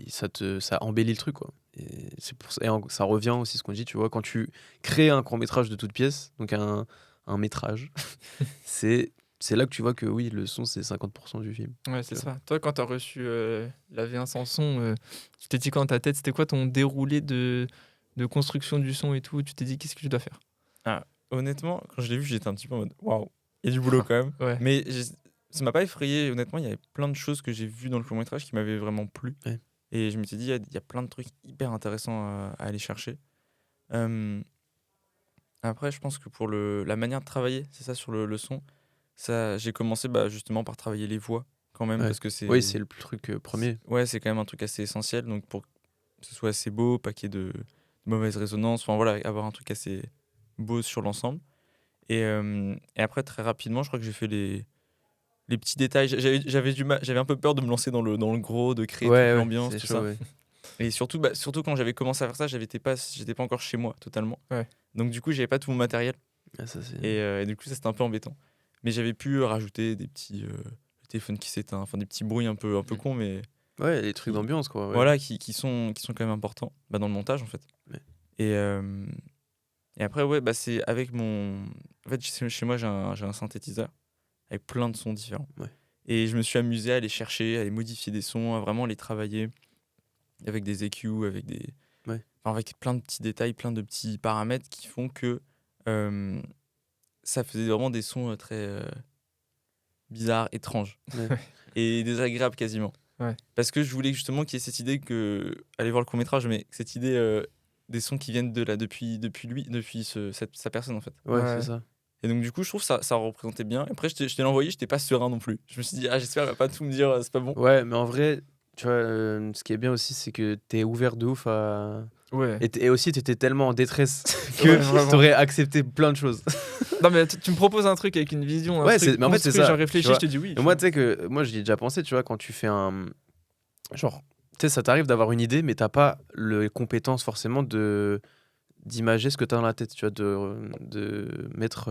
ça embellit le truc, quoi. Et c'est pour ça, ça revient aussi ce qu'on dit, tu vois, quand tu crées un court-métrage de toute pièce, donc un métrage, c'est là que tu vois que oui, le son, c'est 50% du film. Ouais, c'est ça. Toi, quand tu as reçu la V1 sans son, tu t'es dit quoi dans ta tête? C'était quoi ton déroulé de construction du son et tout? Tu t'es dit, qu'est-ce que je dois faire? Honnêtement, quand je l'ai vu, j'étais un petit peu en mode, waouh, il y a du boulot quand même. Ouais. Mais ça m'a pas effrayé, honnêtement, il y avait plein de choses que j'ai vues dans le court-métrage qui m'avaient vraiment plu. Ouais. Et je me suis dit, il y a plein de trucs hyper intéressants à aller chercher. Après, je pense que pour la manière de travailler, c'est ça, sur le son, j'ai commencé justement par travailler les voix quand même. Parce que oui, c'est le truc premier. Ouais, c'est quand même un truc assez essentiel. Donc pour que ce soit assez beau, pas qu'il y ait de mauvaise résonance, enfin voilà, avoir un truc assez beau sur l'ensemble. Et après, très rapidement, je crois que j'ai fait les petits détails. J'avais un peu peur de me lancer dans le gros, de créer toute l'ambiance, tout ça. Ouais. Et surtout quand j'avais commencé à faire ça, j'étais pas encore chez moi totalement. Ouais. Donc du coup, j'avais pas tout mon matériel. Et du coup, ça c'était un peu embêtant. Mais j'avais pu rajouter des petits téléphones qui s'éteignent, enfin des petits bruits un peu cons, mais ouais, les trucs d'ambiance, quoi. Ouais. Voilà, qui sont quand même importants dans le montage en fait. Ouais. Et après, ouais, c'est avec mon. En fait, chez moi, j'ai un synthétiseur avec plein de sons différents. Ouais. Et je me suis amusé à aller chercher, à aller modifier des sons, à vraiment les travailler avec des EQ, avec avec plein de petits détails, plein de petits paramètres qui font que ça faisait vraiment des sons très bizarres, étranges et désagréables quasiment. Ouais. Parce que je voulais justement qu'il y ait cette idée aller voir le court-métrage, mais cette idée des sons qui viennent depuis sa personne en fait. Ouais, c'est ça. Et donc du coup, je trouve que ça représentait bien. Après, je t'ai envoyé, j'étais pas serein non plus. Je me suis dit, j'espère qu'il va pas tout me dire, c'est pas bon. Ouais, mais en vrai, tu vois, ce qui est bien aussi, c'est que t'es ouvert de ouf à... Ouais. Et aussi, t'étais tellement en détresse que t'aurais accepté plein de choses. Non, mais tu me proposes un truc avec une vision, mais en fait, c'est ça. J'ai réfléchi, je te dis oui. Moi, tu sais que moi, j'y ai déjà pensé, tu vois, quand tu fais un... Genre, tu sais, ça t'arrive d'avoir une idée, mais t'as pas les compétences forcément d'imager ce que tu as dans la tête, tu vois, de mettre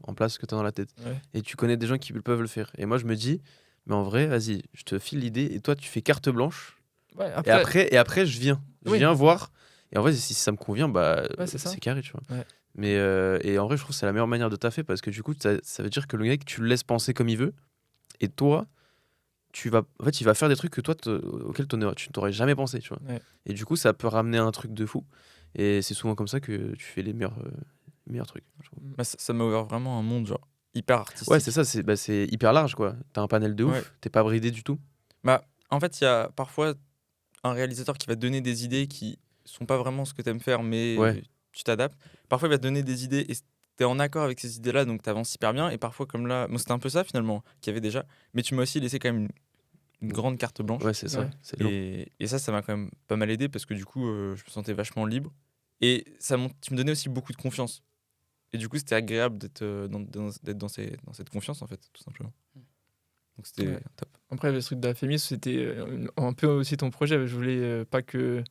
en place ce que tu as dans la tête. Ouais. Et tu connais des gens qui peuvent le faire. Et moi, je me dis, mais en vrai, vas-y, je te file l'idée et toi, tu fais carte blanche. Ouais, et après, je viens voir. Et en vrai, si ça me convient, c'est carré, tu vois. Ouais. Mais et en vrai, je trouve que c'est la meilleure manière de taffer parce que du coup, ça veut dire que le mec, tu le laisses penser comme il veut. Et toi, il va faire des trucs que toi, auxquels tu t'aurais jamais pensé, tu vois. Ouais. Et du coup, ça peut ramener un truc de fou. Et c'est souvent comme ça que tu fais les meilleurs trucs. Ça m'a ouvert vraiment un monde genre hyper artistique. Ouais, c'est ça, c'est hyper large, quoi. T'as un panel de ouf, t'es pas bridé du tout. En fait, il y a parfois un réalisateur qui va te donner des idées qui sont pas vraiment ce que t'aimes faire, mais tu t'adaptes. Parfois, il va te donner des idées et t'es en accord avec ces idées-là, donc t'avances hyper bien. Et parfois, comme là, c'était un peu ça finalement qu'il y avait déjà. Mais tu m'as aussi laissé quand même une grande carte blanche. Ouais, c'est ça. Ouais. C'est et ça m'a quand même pas mal aidé parce que du coup, je me sentais vachement libre. Et tu me donnais aussi beaucoup de confiance. Et du coup, c'était agréable d'être dans cette confiance, en fait, tout simplement. Donc c'était top. Après, le truc de la Fémis, c'était un peu aussi ton projet. Je voulais pas que...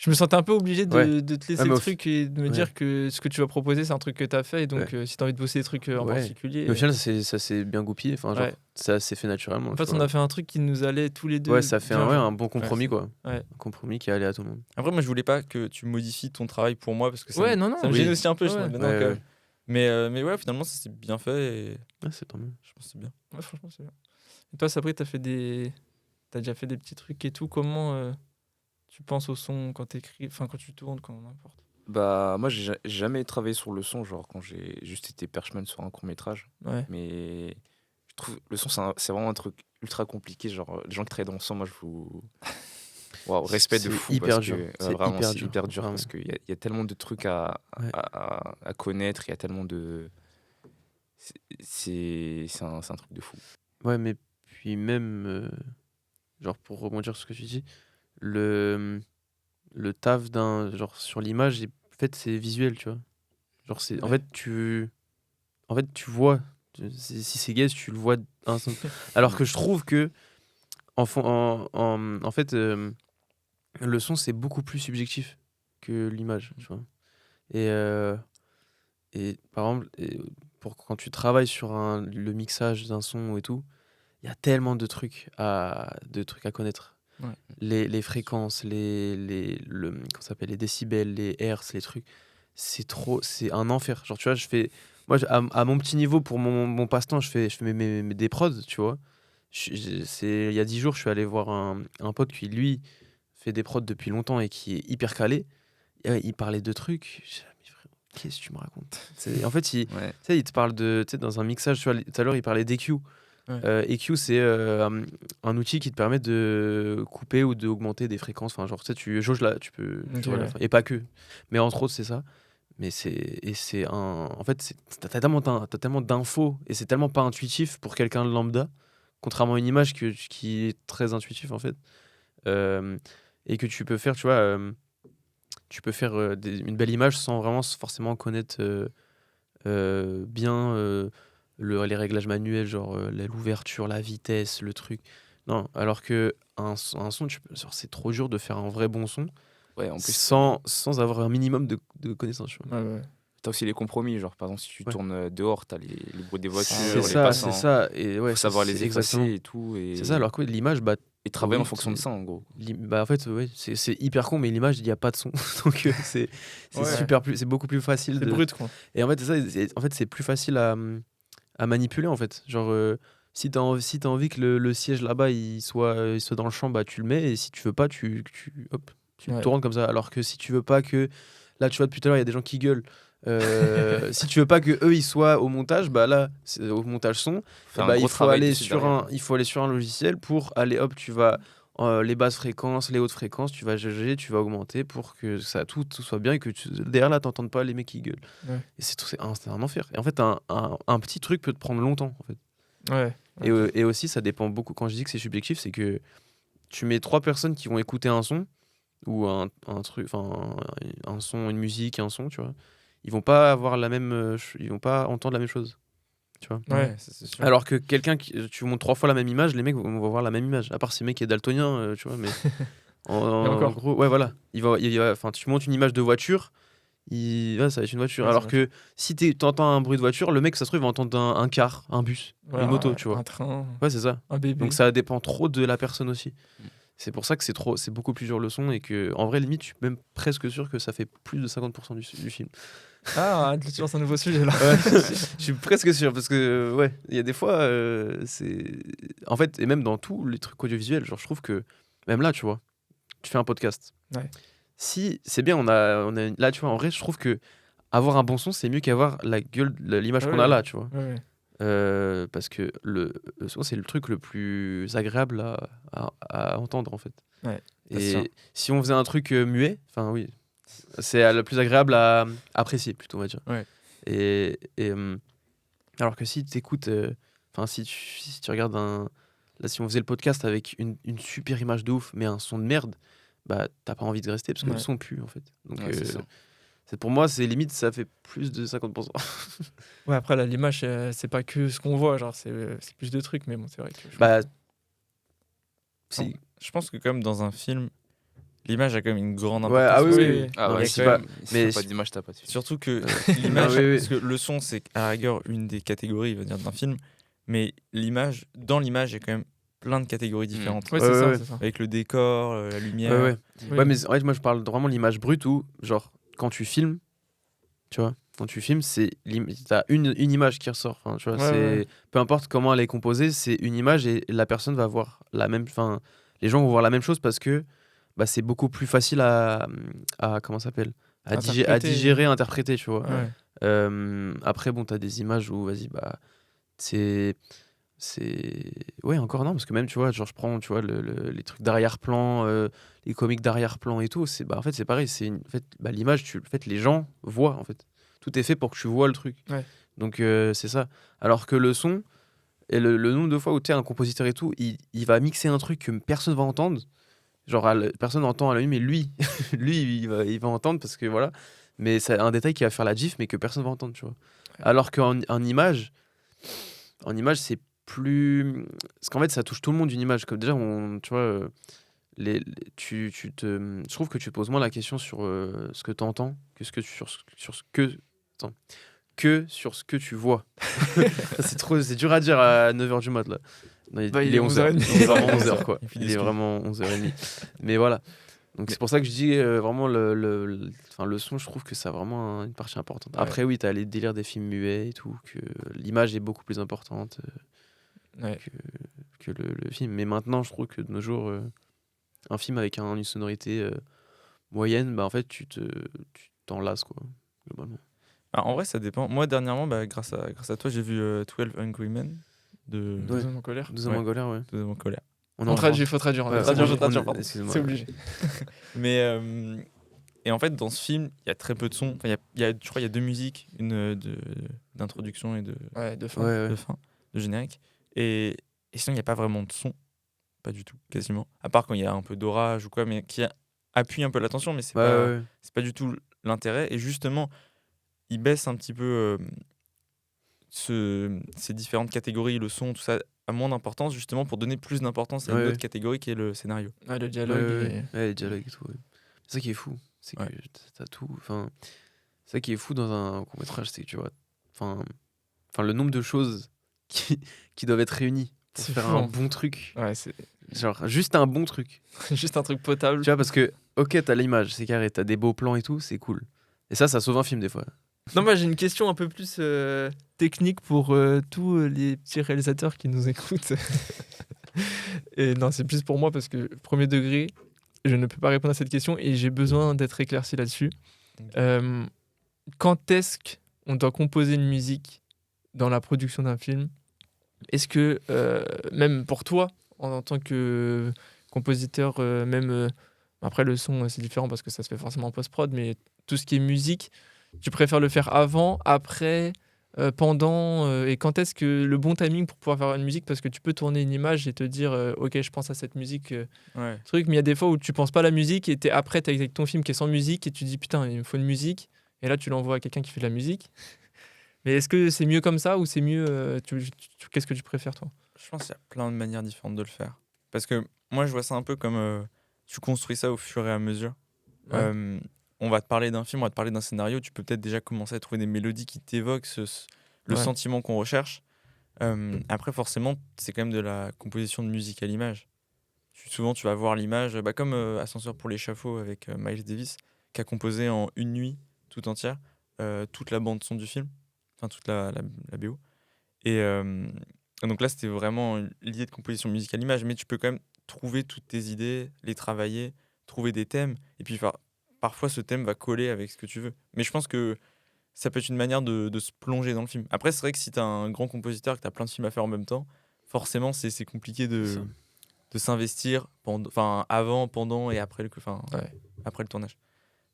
je me sentais un peu obligé de te laisser le truc et de me dire que ce que tu vas proposer, c'est un truc que tu as fait. Et donc, si tu as envie de bosser des trucs en particulier. Mais au final, ça s'est bien goupillé. Enfin, genre, ça s'est fait naturellement. En fait, on a fait un truc qui nous allait tous les deux. Ouais, ça fait un bon compromis, quoi. Un compromis qui allait à tout le monde. Après, moi, je voulais pas que tu modifies ton travail pour moi parce que ça me gêne aussi un peu. Mais ouais, finalement, ça s'est bien fait. Et... c'est tant mieux. Je pense que c'est bien. Ouais, franchement, c'est bien. Et toi, Sabri, t'as déjà fait des petits trucs et tout. Comment tu penses au son quand t'écris, enfin quand tu tournes, quand n'importe. Bah moi j'ai jamais travaillé sur le son, genre quand j'ai juste été perchman sur un court-métrage. Mais je trouve le son c'est vraiment un truc ultra compliqué, genre les gens qui travaillent dans le son, moi je vous respect de fou hyper parce dur. que vraiment c'est hyper dur parce qu'il y a tellement de trucs à connaître, il y a tellement de c'est un truc de fou. Ouais, mais puis même genre pour rebondir sur ce que tu dis, le taf d'un genre sur l'image, en fait c'est visuel, tu vois. Genre c'est en fait tu vois si c'est gaze, tu le vois alors que je trouve que en fait le son c'est beaucoup plus subjectif que l'image, tu vois. Et par exemple pour quand tu travailles sur le mixage d'un son et tout, il y a tellement de trucs à connaître. Les fréquences, comment ça s'appelle, les décibels, les hertz, les trucs, c'est un enfer. Genre tu vois, moi à mon petit niveau pour mon passe-temps, je fais des prods, tu vois. Il y a 10 jours, je suis allé voir un pote qui lui fait des prods depuis longtemps et qui est hyper calé. Et, il parlait de trucs. Qu'est-ce que tu me racontes? En fait, il te parle de, dans un mixage, tu vois, tout à l'heure il parlait d'EQ. EQ, c'est un outil qui te permet de couper ou d'augmenter des fréquences. Enfin, genre, tu jauges là, tu peux. Et pas que. Mais entre autres, c'est ça. Mais en fait, t'as tellement d'infos et c'est tellement pas intuitif pour quelqu'un de lambda, contrairement à une image qui est très intuitive en fait. Et que tu peux faire, tu vois, une belle image sans vraiment forcément connaître bien. Les réglages manuels, genre l'ouverture, la vitesse, le truc. Non, alors que un son, c'est trop dur de faire un vrai bon son en plus, sans avoir un minimum de connaissances. T'as aussi les compromis, genre par exemple si tu tournes dehors, t'as les bruits des voitures, c'est ça. Et faut savoir les effacer et tout. C'est ça, alors que l'image, et travailler en fonction de ça en gros. En fait, c'est hyper con, mais l'image, il n'y a pas de son. Donc c'est c'est beaucoup plus facile. C'est brut, quoi. Et en fait, c'est plus facile à manipuler en fait. Genre si t'as envie que le siège là-bas il soit dans le champ, bah tu le mets, et si tu veux pas tu tournes comme ça. Alors que si tu veux pas que là, tu vois, depuis tout à l'heure il y a des gens qui gueulent, si tu veux pas que eux ils soient au montage, bah là c'est au montage son, bah, il faut aller sur un logiciel pour aller, hop, tu vas les basses fréquences, les hautes fréquences, tu vas jauger, tu vas augmenter pour que ça tout soit bien et que derrière là t'entendes pas les mecs qui gueulent. Et c'est un enfer. Et en fait un petit truc peut te prendre longtemps en fait. Et aussi ça dépend beaucoup. Quand je dis que c'est subjectif, c'est que tu mets 3 personnes qui vont écouter un son ou un truc, enfin un son, une musique, un son, tu vois, ils vont pas entendre la même chose. Tu vois. C'est sûr. Alors que tu montres 3 fois la même image, les mecs vont voir la même image. À part si le mec est daltonien, tu vois, mais en gros, ouais, voilà. Tu montres une image de voiture, ça va être une voiture. Alors que si t'entends un bruit de voiture, le mec, ça se trouve, il va entendre un car, un bus, une moto, tu vois. Un train. Ouais, c'est ça. Un bébé. Donc ça dépend trop de la personne aussi. C'est pour ça que c'est beaucoup plus dur le son, et que en vrai, limite, je suis même presque sûr que ça fait plus de 50% du film. Ah, tu lances un nouveau sujet là. Je suis presque sûr, parce que il y a des fois, c'est en fait, et même dans tous les trucs audiovisuels, genre je trouve que même là, tu vois, tu fais un podcast. Si c'est bien, on a là, tu vois, en vrai, je trouve que avoir un bon son, c'est mieux qu'avoir l'image qu'on a là, tu vois. Parce que le son, c'est le truc le plus agréable à entendre en fait. Et si on faisait un truc muet, enfin oui, c'est le plus agréable à apprécier plutôt, on va dire. Et alors que si tu écoutes, si tu regardes là, si on faisait le podcast avec une super image de ouf mais un son de merde, bah t'as pas envie de rester parce que le son pue en fait. Donc pour moi, c'est limite, ça fait plus de 50%. Après là, l'image, c'est pas que ce qu'on voit, genre c'est plus de trucs, mais bon, c'est vrai que si. Je pense que quand même dans un film, l'image a quand même une grande Ouais, importance. oui. Ah ouais, si si pas- mais mais pas d'image, t'as pas de film. Surtout que l'image, oui. parce que le son, c'est à la rigueur une des catégories, d'un film, mais dans l'image, il y a quand même plein de catégories différentes. Ouais, Ouais, c'est ça, ouais. c'est ça. Avec le décor, la lumière. Ouais. Oui. Ouais, mais en fait, moi, je parle vraiment de l'image brute où, genre, quand tu filmes, tu vois, t'as une image qui ressort. Enfin, tu vois, Ouais. peu importe comment elle est composée, c'est une image et la personne va voir la même. Enfin, les gens vont voir la même chose parce que bah, c'est beaucoup plus facile à comment ça s'appelle à digérer, interpréter, tu vois. Ouais. Après, bon, t'as des images où, vas-y, bah, c'est. Ouais, encore non, parce que même, tu vois, genre, je prends, tu vois, les trucs d'arrière-plan, les comics d'arrière-plan et tout, en fait, c'est pareil. En fait, bah, l'image, en fait, les gens voient, en fait. Tout est fait pour que tu vois le truc. Ouais. Donc, c'est ça. Alors que le son, et le nombre de fois où tu es un compositeur et tout, il va mixer un truc que personne va entendre. Genre, personne entend à l'œil, mais lui, il va entendre parce que voilà. Mais c'est un détail qui va faire la gif, mais que personne va entendre, tu vois. Alors qu'en image, c'est plus. Parce qu'en fait, ça touche tout le monde une image. Comme déjà, tu vois, je trouve que tu poses moins la question sur ce que tu entends que sur ce que tu vois. C'est dur à dire à 9h du mat là. Non, il est 11h. Il est vraiment 11h quoi. Il est vraiment 11h30. Mais voilà. Donc c'est pour ça que je dis vraiment le son, je trouve que ça a vraiment une partie importante. Ouais. Après oui, t'as les délires des films muets et tout, que l'image est beaucoup plus importante que le film. Mais maintenant, je trouve que de nos jours, un film avec une sonorité moyenne, bah en fait tu t'en lasses quoi, globalement. Ah, en vrai, ça dépend. Moi, dernièrement, grâce à toi, j'ai vu 12 Angry Men de 12 hommes en colère. 12 hommes en colère, ouais. 12 Hommes en colère. On traduit, faut traduire. Ouais, traduire, pardon. excuse-moi. C'est obligé. Mais et en fait, dans ce film, il y a très peu de sons. Enfin, je crois qu'il y a 2 musiques, une d'introduction et De fin. Ouais. de fin, de générique. Et sinon, il n'y a pas vraiment de son, pas du tout, quasiment. À part quand il y a un peu d'orage ou quoi, mais qui appuie un peu l'attention, mais c'est pas du tout l'intérêt. Et justement, il baisse un petit peu ces différentes catégories, le son, tout ça, a moins d'importance, justement pour donner plus d'importance à une autre catégorie qui est le scénario. Le dialogue. Les dialogues et tout. Ouais. C'est ça qui est fou. C'est que t'as tout. Enfin, c'est ça qui est fou dans un court-métrage, c'est que tu vois. Enfin, le nombre de choses qui doivent être réunies pour faire un bon truc. Ouais, c'est. Genre, juste un bon truc. Juste un truc potable. Tu vois, parce que, ok, t'as l'image, c'est carré, t'as des beaux plans et tout, c'est cool. Et ça sauve un film des fois. Non, moi j'ai une question un peu plus technique pour tous les petits réalisateurs qui nous écoutent. Et non, c'est plus pour moi parce que premier degré, je ne peux pas répondre à cette question et j'ai besoin d'être éclairci là-dessus. Quand est-ce qu'on doit composer une musique dans la production d'un film? Est-ce que, même pour toi, en tant que compositeur, après le son c'est différent parce que ça se fait forcément en post-prod, mais tout ce qui est musique, tu préfères le faire avant, après, pendant, et quand est-ce que le bon timing pour pouvoir faire une musique? Parce que tu peux tourner une image et te dire ok, je pense à cette musique truc, mais il y a des fois où tu penses pas à la musique et après t'as avec ton film qui est sans musique et tu dis putain, il me faut une musique, et là tu l'envoies à quelqu'un qui fait de la musique. Mais est-ce que c'est mieux comme ça ou c'est mieux qu'est-ce que tu préfères toi? Je pense qu'il y a plein de manières différentes de le faire. Parce que moi, je vois ça un peu comme tu construis ça au fur et à mesure. On va te parler d'un film, on va te parler d'un scénario, tu peux peut-être déjà commencer à trouver des mélodies qui t'évoquent le sentiment qu'on recherche. Après, forcément, c'est quand même de la composition de musique à l'image. Souvent, tu vas voir l'image, comme Ascenseur pour l'échafaud avec Miles Davis, qui a composé en une nuit tout entière toute la bande-son du film, enfin toute la BO. Et donc là, c'était vraiment l'idée de composition musicale à l'image, mais tu peux quand même trouver toutes tes idées, les travailler, trouver des thèmes, et puis parfois ce thème va coller avec ce que tu veux. Mais je pense que ça peut être une manière de se plonger dans le film. Après, c'est vrai que si tu as un grand compositeur, que tu as plein de films à faire en même temps, forcément, c'est compliqué de s'investir avant, pendant et après le tournage.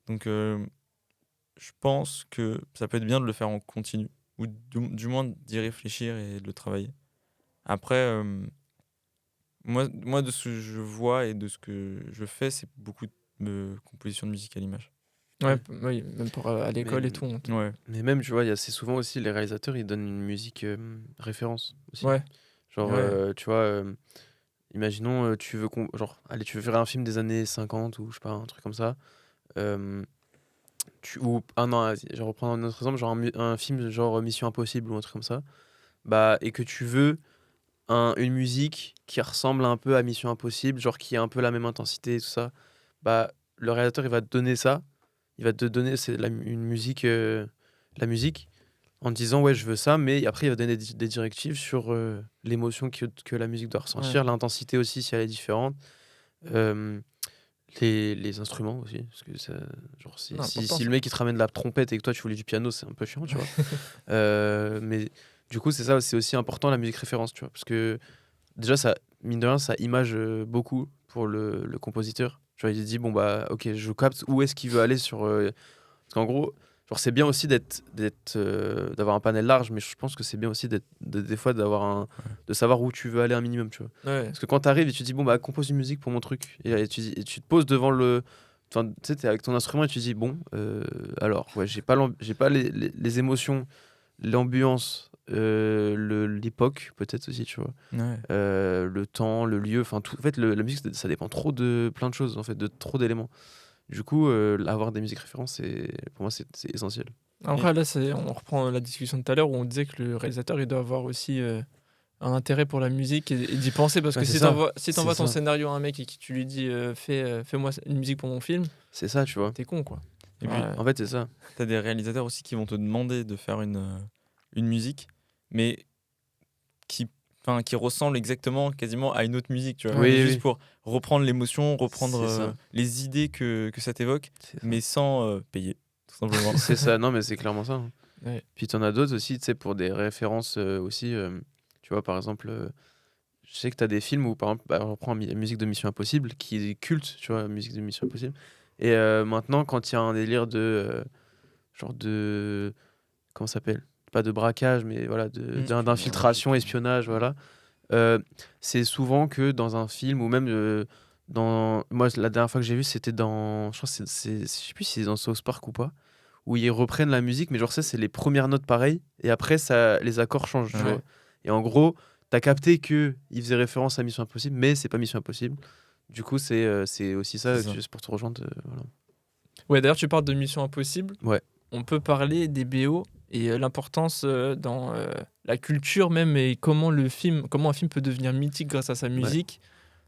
Donc, je pense que ça peut être bien de le faire en continu, ou du moins d'y réfléchir et de le travailler. Après, moi, de ce que je vois et de ce que je fais, c'est beaucoup de composition de musique à l'image. Oui, même pour à l'école et tout. Mais même, tu vois, il y a assez souvent aussi les réalisateurs, ils donnent une musique référence aussi. Ouais. Genre, tu vois, imaginons, tu veux tu veux faire un film des années 50 ou je sais pas, un truc comme ça. Non, je reprends un autre exemple, genre un film genre Mission Impossible ou un truc comme ça. Et que tu veux une musique qui ressemble un peu à Mission Impossible, genre qui a un peu la même intensité et tout ça. Le réalisateur, il va te donner ça. Il va te donner la musique en te disant ouais, je veux ça, mais après, il va donner des directives sur l'émotion que la musique doit ressentir, l'intensité aussi si elle est différente. Les instruments aussi, parce que si le mec il te ramène de la trompette et que toi tu voulais du piano, c'est un peu chiant, tu vois. Mais du coup, c'est aussi important la musique référence, tu vois, parce que déjà, ça, mine de rien, ça image beaucoup pour le compositeur. Genre, il dit, bon, ok, je capte où est-ce qu'il veut aller sur. Parce qu'en gros, genre, c'est bien aussi d'avoir un panel large, mais je pense que c'est bien aussi des fois de savoir où tu veux aller un minimum, tu vois. Ouais. Parce que quand tu arrives et tu dis, bon, compose une musique pour mon truc, et tu te poses devant le. Enfin, tu sais, t'es avec ton instrument et tu dis, bon, alors, ouais, j'ai pas les émotions, l'ambiance. L'époque peut-être aussi, tu vois, le temps, le lieu, enfin tout. En fait, la musique, ça dépend trop de plein de choses, en fait, de trop d'éléments. Du coup, avoir des musiques références, pour moi, c'est essentiel. Après, là, on reprend la discussion de tout à l'heure où on disait que le réalisateur, il doit avoir aussi un intérêt pour la musique et d'y penser, parce que si t'envoies ton scénario à un mec et que tu lui dis fais-moi une musique pour mon film, c'est ça, tu vois, t'es con, quoi. Et puis, en fait, c'est ça. T'as des réalisateurs aussi qui vont te demander de faire une musique, mais qui ressemble exactement quasiment à une autre musique, tu vois. Juste pour reprendre l'émotion, reprendre les idées que ça t'évoque, mais sans payer, tout simplement. C'est ça, non mais c'est clairement ça. Ouais. Puis t'en as d'autres aussi, tu sais, pour des références aussi, tu vois, par exemple, je sais que t'as des films où, par exemple, on reprend la musique de Mission Impossible, qui est culte, tu vois, la musique de Mission Impossible, et maintenant, quand il y a un délire de comment ça s'appelle, pas de braquage, mais voilà, d'infiltration, espionnage, voilà. C'est souvent que dans un film, ou même moi, la dernière fois que j'ai vu, c'était dans, je crois je sais plus si c'est dans South Park ou pas, où ils reprennent la musique, mais genre ça, c'est les premières notes pareilles, et après, les accords changent, tu vois. Et en gros, t'as capté qu'ils faisaient référence à Mission Impossible, mais c'est pas Mission Impossible. Du coup, c'est aussi ça, juste pour te rejoindre. Voilà. Ouais, d'ailleurs, tu parles de Mission Impossible. Ouais. On peut parler des BO et l'importance dans la culture même, et comment un film peut devenir mythique grâce à sa musique.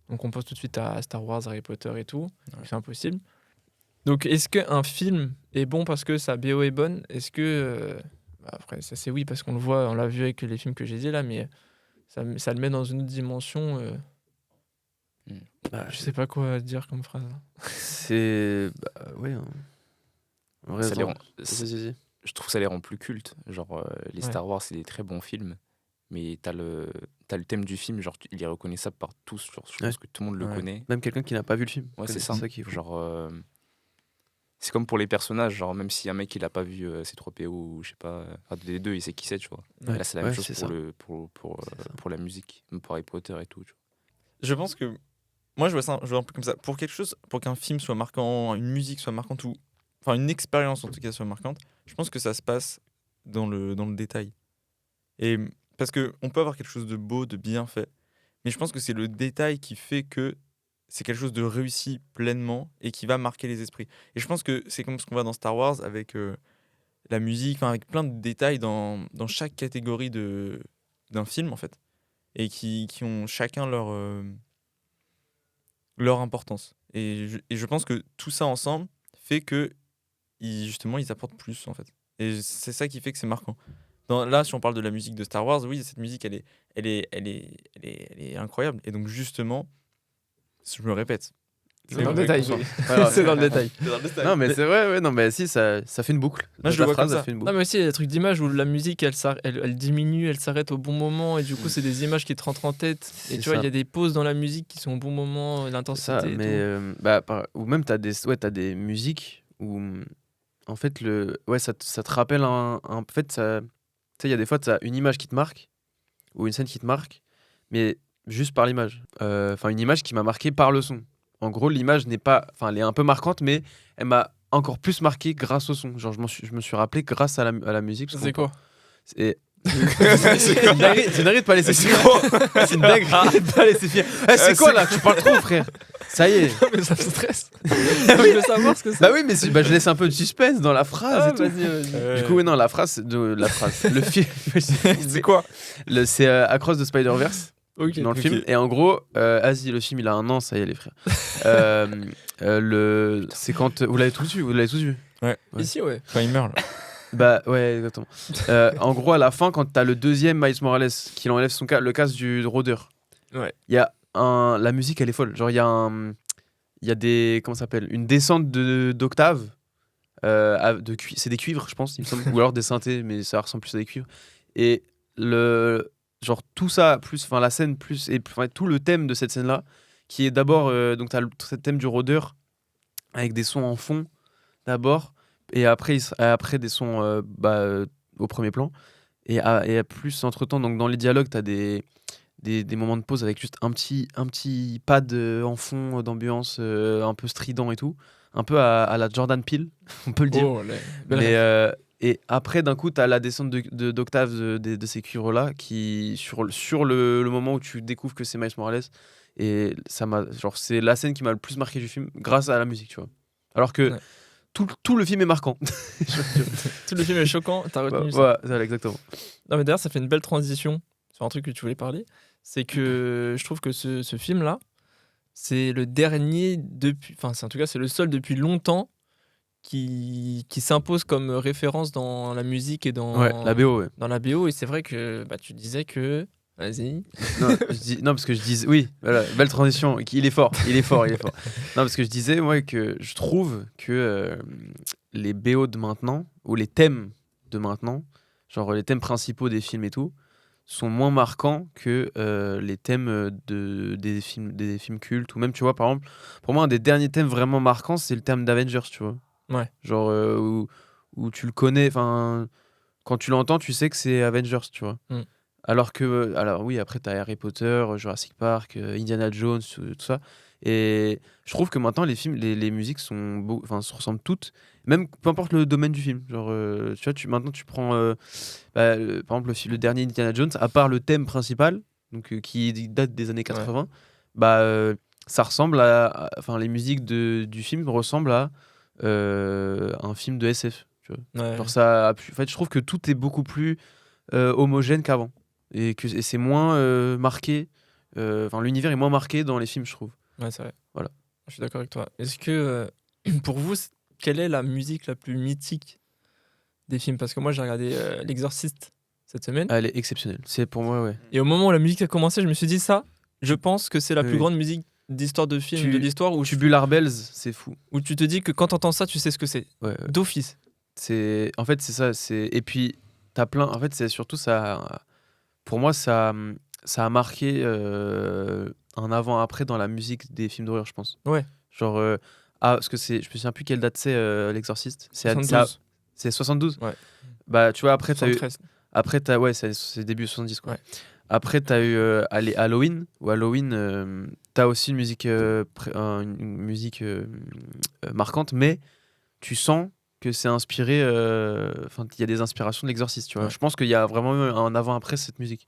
Donc on pense tout de suite à Star Wars, Harry Potter et tout. C'est impossible. Donc est-ce qu'un film est bon parce que sa BO est bonne? Est-ce que après ça c'est oui, parce qu'on le voit, on l'a vu avec les films que j'ai dit là, mais ça le met dans une autre dimension. Je sais pas quoi dire comme phrase. C'est ouais. Je trouve que ça les rend plus cultes. Genre, les Star Wars, c'est des très bons films, mais t'as le thème du film, genre, il est reconnaissable par tous. Genre, je pense que tout le monde le connaît. Même quelqu'un qui n'a pas vu le film. Ouais, c'est ça qui est fou. Genre, c'est comme pour les personnages, genre, même si un mec il a pas vu C3PO ou je sais pas, des deux, il sait qui c'est, tu vois. Là, c'est la même chose pour la musique, même pour Harry Potter et tout. Tu vois. Je pense que moi, je vois un peu comme ça. Pour qu'un film soit marquant, une musique soit marquante, ou enfin une expérience en tout cas soit marquante, je pense que ça se passe dans le détail. Et parce que on peut avoir quelque chose de beau, de bien fait, mais je pense que c'est le détail qui fait que c'est quelque chose de réussi pleinement et qui va marquer les esprits. Et je pense que c'est comme ce qu'on voit dans Star Wars avec la musique, avec plein de détails dans chaque catégorie d'un film en fait, et qui ont chacun leur importance. Et je pense que tout ça ensemble fait que justement ils apportent plus en fait. Et c'est ça qui fait que c'est marquant. Là, si on parle de la musique de Star Wars, oui, cette musique elle est incroyable. Et donc justement, je me répète. C'est dans le détail. C'est dans le détail. Non, mais c'est vrai, ouais, non, mais si, ça fait une boucle. Moi, je le vois comme ça. Non, mais aussi, il y a des trucs d'image où la musique, elle diminue, elle s'arrête au bon moment, et du coup, c'est des images qui te rentrent en tête. Et tu vois, il y a des pauses dans la musique qui sont au bon moment, l'intensité. Ça, mais ou même, t'as des musiques où, en fait, ça te rappelle en fait, ça. Tu sais, il y a des fois, t'as une image qui te marque, ou une scène qui te marque, mais juste par l'image. Enfin, une image qui m'a marqué par le son. En gros, l'image n'est pas... Enfin, elle est un peu marquante, mais elle m'a encore plus marqué grâce au son. Genre, je me suis rappelé grâce à la musique. C'est quoi ? C'est une dinguerie de pas laisser finir. C'est une dinguerie de pas laisser finir. C'est quoi là? Tu parles trop, frère. Ça y est. Mais ça me stresse. Je veux savoir ce que c'est. Bah oui, mais je laisse un peu de suspense dans la phrase et tout. Vas-y. Du coup, non, la phrase. Le film. C'est quoi? C'est Across the Spider-Verse. Ok. Dans le film. Et en gros, vas-y, le film il a 1 an, ça y est, les frères. C'est quand. Vous l'avez tous vu? Ouais. Ici, ouais. Quand il meurt, là. Bah ouais, exactement. En gros, à la fin, quand t'as le deuxième Miles Morales qui enlève le casque du rôdeur, Ouais. il y a la musique, elle est folle. Genre, il y a des. Comment ça s'appelle? Une descente d'octave. C'est des cuivres, je pense, il me semble. Ou alors des synthés, mais ça ressemble plus à des cuivres. Et genre tout ça, plus la scène, plus. Et tout le thème de cette scène-là, qui est d'abord. Donc, t'as le thème du rôdeur avec des sons en fond, d'abord. Et après des sons au premier plan. Et plus entre-temps, donc dans les dialogues, t'as des moments de pause avec juste un petit pad en fond d'ambiance un peu strident et tout. Un peu à la Jordan Peele, on peut le dire. Et après, d'un coup, t'as la descente d'octave de ces cuivres-là qui, sur le moment où tu découvres que c'est Miles Morales. Et c'est la scène qui m'a le plus marqué du film grâce à la musique, tu vois. Alors que... Ouais. Tout le film est marquant. Tout le film est choquant, t'as retenu ça. Ouais, exactement. Non, mais d'ailleurs, ça fait une belle transition sur un truc que tu voulais parler. C'est que je trouve que ce film-là, c'est le dernier depuis. Enfin, en tout cas, c'est le seul depuis longtemps qui s'impose comme référence dans la musique et dans la BO. Ouais. Dans la BO. Et c'est vrai que tu disais que. Vas-y. Non, parce que je disais... Oui, voilà, belle transition. Il est fort. Non, parce que je disais, moi, que je trouve que les BO de maintenant, ou les thèmes de maintenant, genre les thèmes principaux des films et tout, sont moins marquants que les thèmes des films cultes. Ou même, tu vois, par exemple, pour moi, un des derniers thèmes vraiment marquants, c'est le thème d'Avengers, tu vois. Ouais. Genre, où tu le connais, enfin, quand tu l'entends, tu sais que c'est Avengers, tu vois. Alors oui, après t'as Harry Potter, Jurassic Park, Indiana Jones, tout ça. Et je trouve que maintenant les films, les musiques se ressemblent toutes, même peu importe le domaine du film. Genre, tu vois, maintenant tu prends, par exemple le dernier Indiana Jones, à part le thème principal, donc qui date des années 80, ça ressemble enfin les musiques du film ressemblent à un film de SF. Tu vois. Ouais. Genre en fait, je trouve que tout est beaucoup plus homogène qu'avant. Et c'est moins marqué, l'univers est moins marqué dans les films, je trouve. Ouais, c'est vrai. Voilà. Je suis d'accord avec toi. Est-ce que, pour vous, quelle est la musique la plus mythique des films? Parce que moi, j'ai regardé L'Exorciste cette semaine. Elle est exceptionnelle, c'est pour moi, ouais. Et au moment où la musique a commencé, je me suis dit ça, je pense que c'est la plus grande musique d'histoire de film, de l'histoire. Tubular Bells, c'est fou. Où tu te dis que quand t'entends ça, tu sais ce que c'est. Ouais. D'office. En fait, c'est ça. Et puis, t'as plein... En fait, c'est surtout ça... Pour moi, ça a marqué un avant-après dans la musique des films d'horreur, je pense. Ouais. Genre, parce que je me souviens plus quelle date c'est L'Exorciste. C'est 72. C'est 72. Ouais. Bah, tu vois, après, t'as eu. 73. Après, c'est début 70, quoi. Ouais. Après, t'as eu Halloween. Ou Halloween, t'as aussi une musique, marquante, mais tu sens que c'est inspiré, il y a des inspirations de l'Exorciste, tu vois. Ouais. Je pense qu'il y a vraiment eu un avant-après cette musique.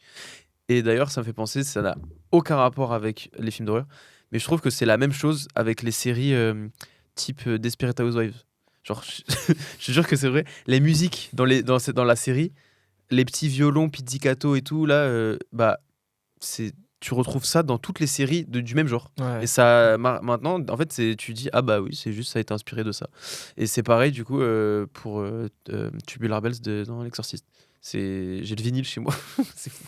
Et d'ailleurs, ça me fait penser, ça n'a aucun rapport avec les films d'horreur, mais je trouve que c'est la même chose avec les séries type Desperate Housewives. Genre, je te jure que c'est vrai, les musiques dans la série, les petits violons, pizzicato et tout, là, tu retrouves ça dans toutes les séries du même genre. Ouais. Et ça, maintenant, en fait, tu dis, ah bah oui, c'est juste, ça a été inspiré de ça. Et c'est pareil, du coup, pour Tubular Bells dans L'Exorciste. J'ai le vinyle chez moi. C'est fou.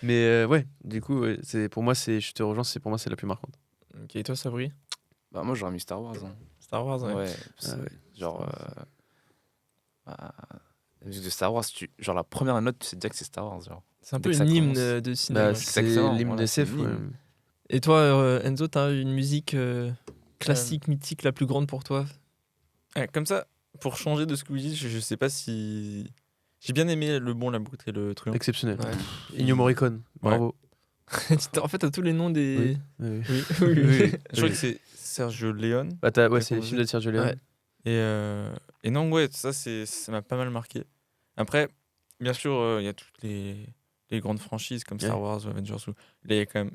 Mais ouais, du coup, pour moi, je te rejoins, pour moi, c'est la plus marquante. Ok, et toi, Sabri? Bah, moi, j'aurais mis Star Wars. Hein. Star Wars, ouais. Ouais, genre... la musique de Star Wars, genre la première note, tu sais déjà que c'est Star Wars. Genre. C'est un peu une hymne de cinéma. C'est l'hymne de SF. Ouais. Et toi, Enzo, t'as une musique classique, mythique, la plus grande pour toi? Comme ça, pour changer de ce que vous dites, je sais pas si... J'ai bien aimé Le Bon, la Brute et le Truand. Exceptionnel. Ouais. Ennio Morricone, bravo. En fait, t'as tous les noms des... Oui. Je crois que c'est Sergio Leone. C'est les films de Sergio Leone. Ouais. Et non, ouais, ça m'a pas mal marqué. Après, bien sûr, il y a toutes les grandes franchises comme Star Wars ou Avengers. Là, il y a quand même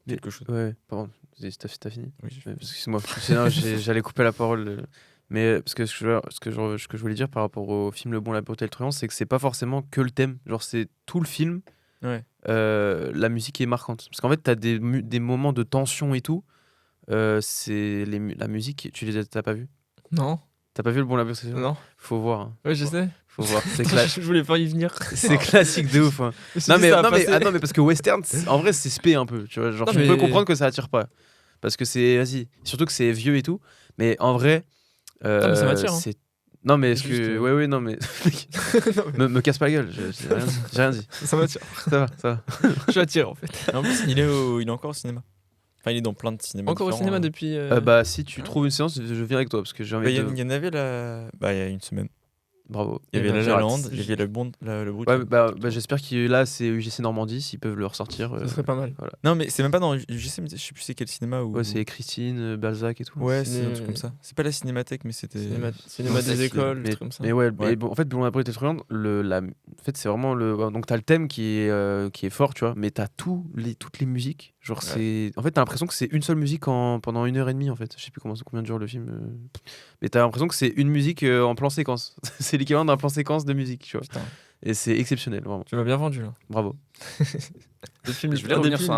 quelque chose. Ouais, pardon, t'as fini? Oui, excuse-moi, sinon j'allais couper la parole. Mais parce que ce que je voulais dire par rapport au film Le Bon, la Beauté et le Truand, c'est que c'est pas forcément que le thème. Genre, c'est tout le film. Ouais. La musique est marquante. Parce qu'en fait, t'as des moments de tension et tout. La musique, t'as pas vu? Non. T'as pas vu Le Bon, la Beauté et le Truand? Non. Faut voir. Hein. Ouais, je sais. Faut voir. Je voulais pas y venir. C'est classique de ouf. Hein. Non, mais parce que western, en vrai, c'est spé un peu. Tu vois, genre, je peux comprendre que ça attire pas. Parce que vas-y. Surtout que c'est vieux et tout. Mais en vrai. mais ça m'attire. Non, mais est-ce que. Ouais, non, mais. me casse pas la gueule. J'ai rien dit. Ça m'attire. Ça va. Je l'attire en fait. En plus, il est encore au cinéma. Enfin, il est dans plein de cinémas. Encore au cinéma depuis. Bah, si tu trouves une séance, je viens avec toi. Parce que j'ai envie de. Il y en avait là. Bah, il y a une semaine. Bravo. Il y avait La La Land, il y avait le Brut. Ouais, bah, j'espère que là, c'est UGC Normandie, s'ils peuvent le ressortir. Ça serait pas mal. Voilà. Non, mais c'est même pas dans UGC, mais je sais plus c'est quel cinéma. Ouais, c'est Christine, Balzac et tout. Ouais, c'est un truc comme ça. C'est pas la Cinémathèque, mais c'était. Cinéma des écoles, des trucs comme ça. Mais ouais, bon, en fait, Blond Après t'es truand, en fait, c'est vraiment donc t'as le thème qui est fort, tu vois, mais t'as toutes les musiques. Genre, en fait, t'as l'impression que c'est une seule musique pendant 1h30, en fait. Je sais plus combien dure le film. Mais t'as l'impression que c'est une musique en plan séquence. C'est l'équivalent d'un plan séquence de musique, tu vois. Putain. Et c'est exceptionnel, vraiment. Tu m'as bien vendu, là. Bravo. Je voulais revenir sur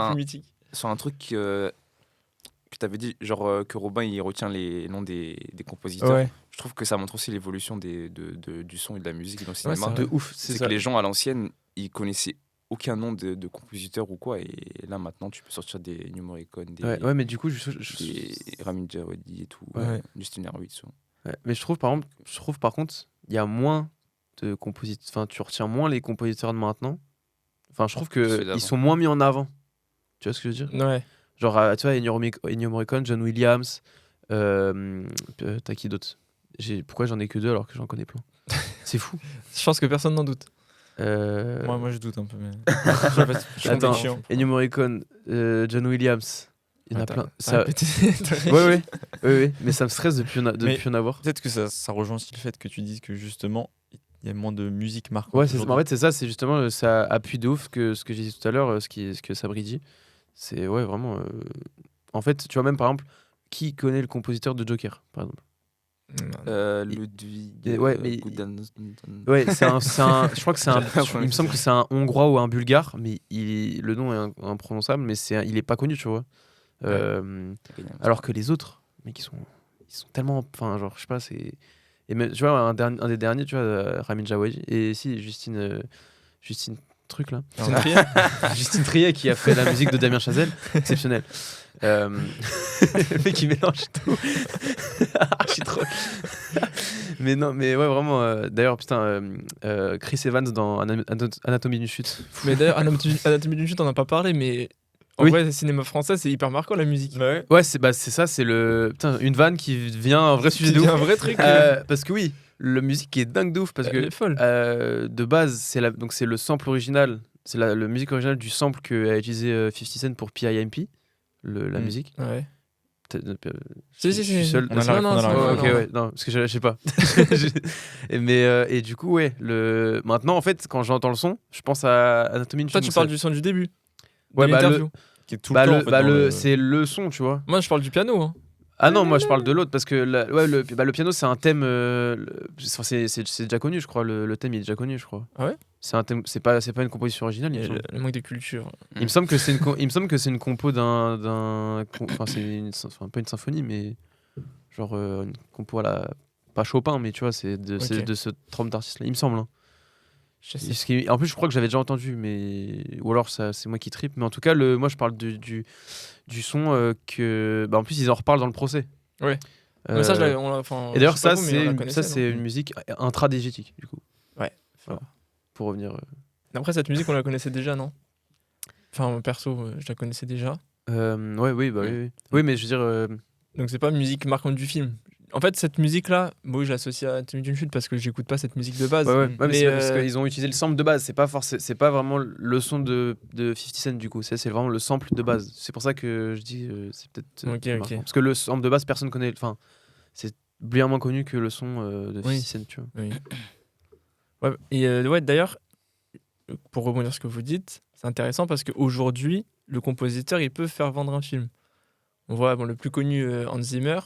un truc que tu avais dit, genre que Robin il retient les noms des compositeurs. Ouais. Je trouve que ça montre aussi l'évolution du son et de la musique dans le cinéma. De ouf. C'est que les gens à l'ancienne, ils connaissaient aucun nom de compositeur ou quoi, et là maintenant tu peux sortir des Ennio Morricone, ouais, mais du coup, des Ramin Djawadi et tout, Justin Hurwitz. Ouais. Mais je trouve par contre, il y a moins de compositeurs. Enfin, tu retiens moins les compositeurs de maintenant. Enfin, je trouve qu'ils sont moins mis en avant. Tu vois ce que je veux dire? Ouais. Genre, tu vois, Ennio Morricone, John Williams, t'as qui d'autre? Pourquoi j'en ai que 2 alors que j'en connais plein? C'est fou. Je pense que personne n'en doute. Moi je doute un peu, mais. Attends, Ennio Morricone, John Williams. Il y en a plein. Ouais, mais ça me stresse depuis en avoir. Peut-être que ça rejoint aussi le fait que tu dises que justement, il y a moins de musique marquante. Ouais, en fait, c'est ça, c'est justement, ça appuie de ouf que ce que j'ai dit tout à l'heure, ce que Sabri dit. C'est vraiment. En fait, tu vois, même par exemple, qui connaît le compositeur de Joker, par exemple? Ludwig. Ouais, je crois que il me semble que c'est un Hongrois ou un Bulgare, mais le nom est imprononçable, mais il est pas connu, tu vois. Alors que les autres, mais ils sont tellement, enfin, genre, je sais pas, c'est. Et même, tu vois, un des derniers, tu vois, Ramin Djawadi, et si Justine truc là. Justine Triet qui a fait la musique de Damien Chazelle, exceptionnel. Le mec qui mélange tout. Archi trop. Mais non, mais ouais, vraiment. D'ailleurs, putain, Chris Evans dans Anatomie d'une chute. Mais d'ailleurs, Anatomie d'une chute, on n'a pas parlé, mais en vrai, le cinéma français, c'est hyper marquant la musique. Ouais, c'est ça, c'est une vanne qui devient un vrai sujet de ouf. Un vrai truc. Parce que oui, la musique est dingue de ouf parce elle est folle. De base, c'est le sample original, c'est la musique originale du sample qu'a utilisé 50 Cent pour PIMP, la musique. Ouais. Je suis seul. Non, parce que je sais pas. Et du coup, ouais, maintenant en fait, quand j'entends le son, je pense à Anatomie d'une chute. Toi, tu parles du son du début. Ouais, l'interview. Qui est tout le temps. C'est le son, tu vois. Moi, je parle du piano. Hein. Ah non, moi je parle de l'autre parce que le piano c'est un thème. C'est déjà connu, je crois. Le thème il est déjà connu, je crois. Ah ouais. C'est un thème. C'est pas une composition originale. Le manque de culture. Il me semble que c'est une compo d'un. Enfin, pas une symphonie, mais genre une compo à la. Pas Chopin, mais tu vois, c'est de ce trompe d'artiste-là. Il me semble. Hein. En plus, je crois que j'avais déjà entendu, mais ou alors c'est moi qui tripe. Mais en tout cas, moi je parle du son que. En plus, ils en reparlent dans le procès. Ouais. Mais ça, et d'ailleurs, ça c'est une musique intradigétique, du coup. Ouais. Voilà. Pour revenir. Après, cette musique, on la connaissait déjà, non? Enfin, perso, je la connaissais déjà. Oui, mais je veux dire. Donc, c'est pas musique marquante du film. En fait, cette musique-là, je l'associe à Anatomie d'une chute parce que j'écoute pas cette musique de base. Mais c'est parce qu'ils ont utilisé le sample de base. C'est pas vraiment le son de 50 Cent du coup. C'est vraiment le sample de base. C'est pour ça que je dis c'est peut-être. Ok. Parce que le sample de base, personne connaît. Enfin, c'est bien moins connu que le son de 50 Cent, tu vois. Oui. Ouais. Et d'ailleurs, pour rebondir sur ce que vous dites, c'est intéressant parce qu'aujourd'hui, le compositeur, il peut faire vendre un film. On voit le plus connu, Hans Zimmer.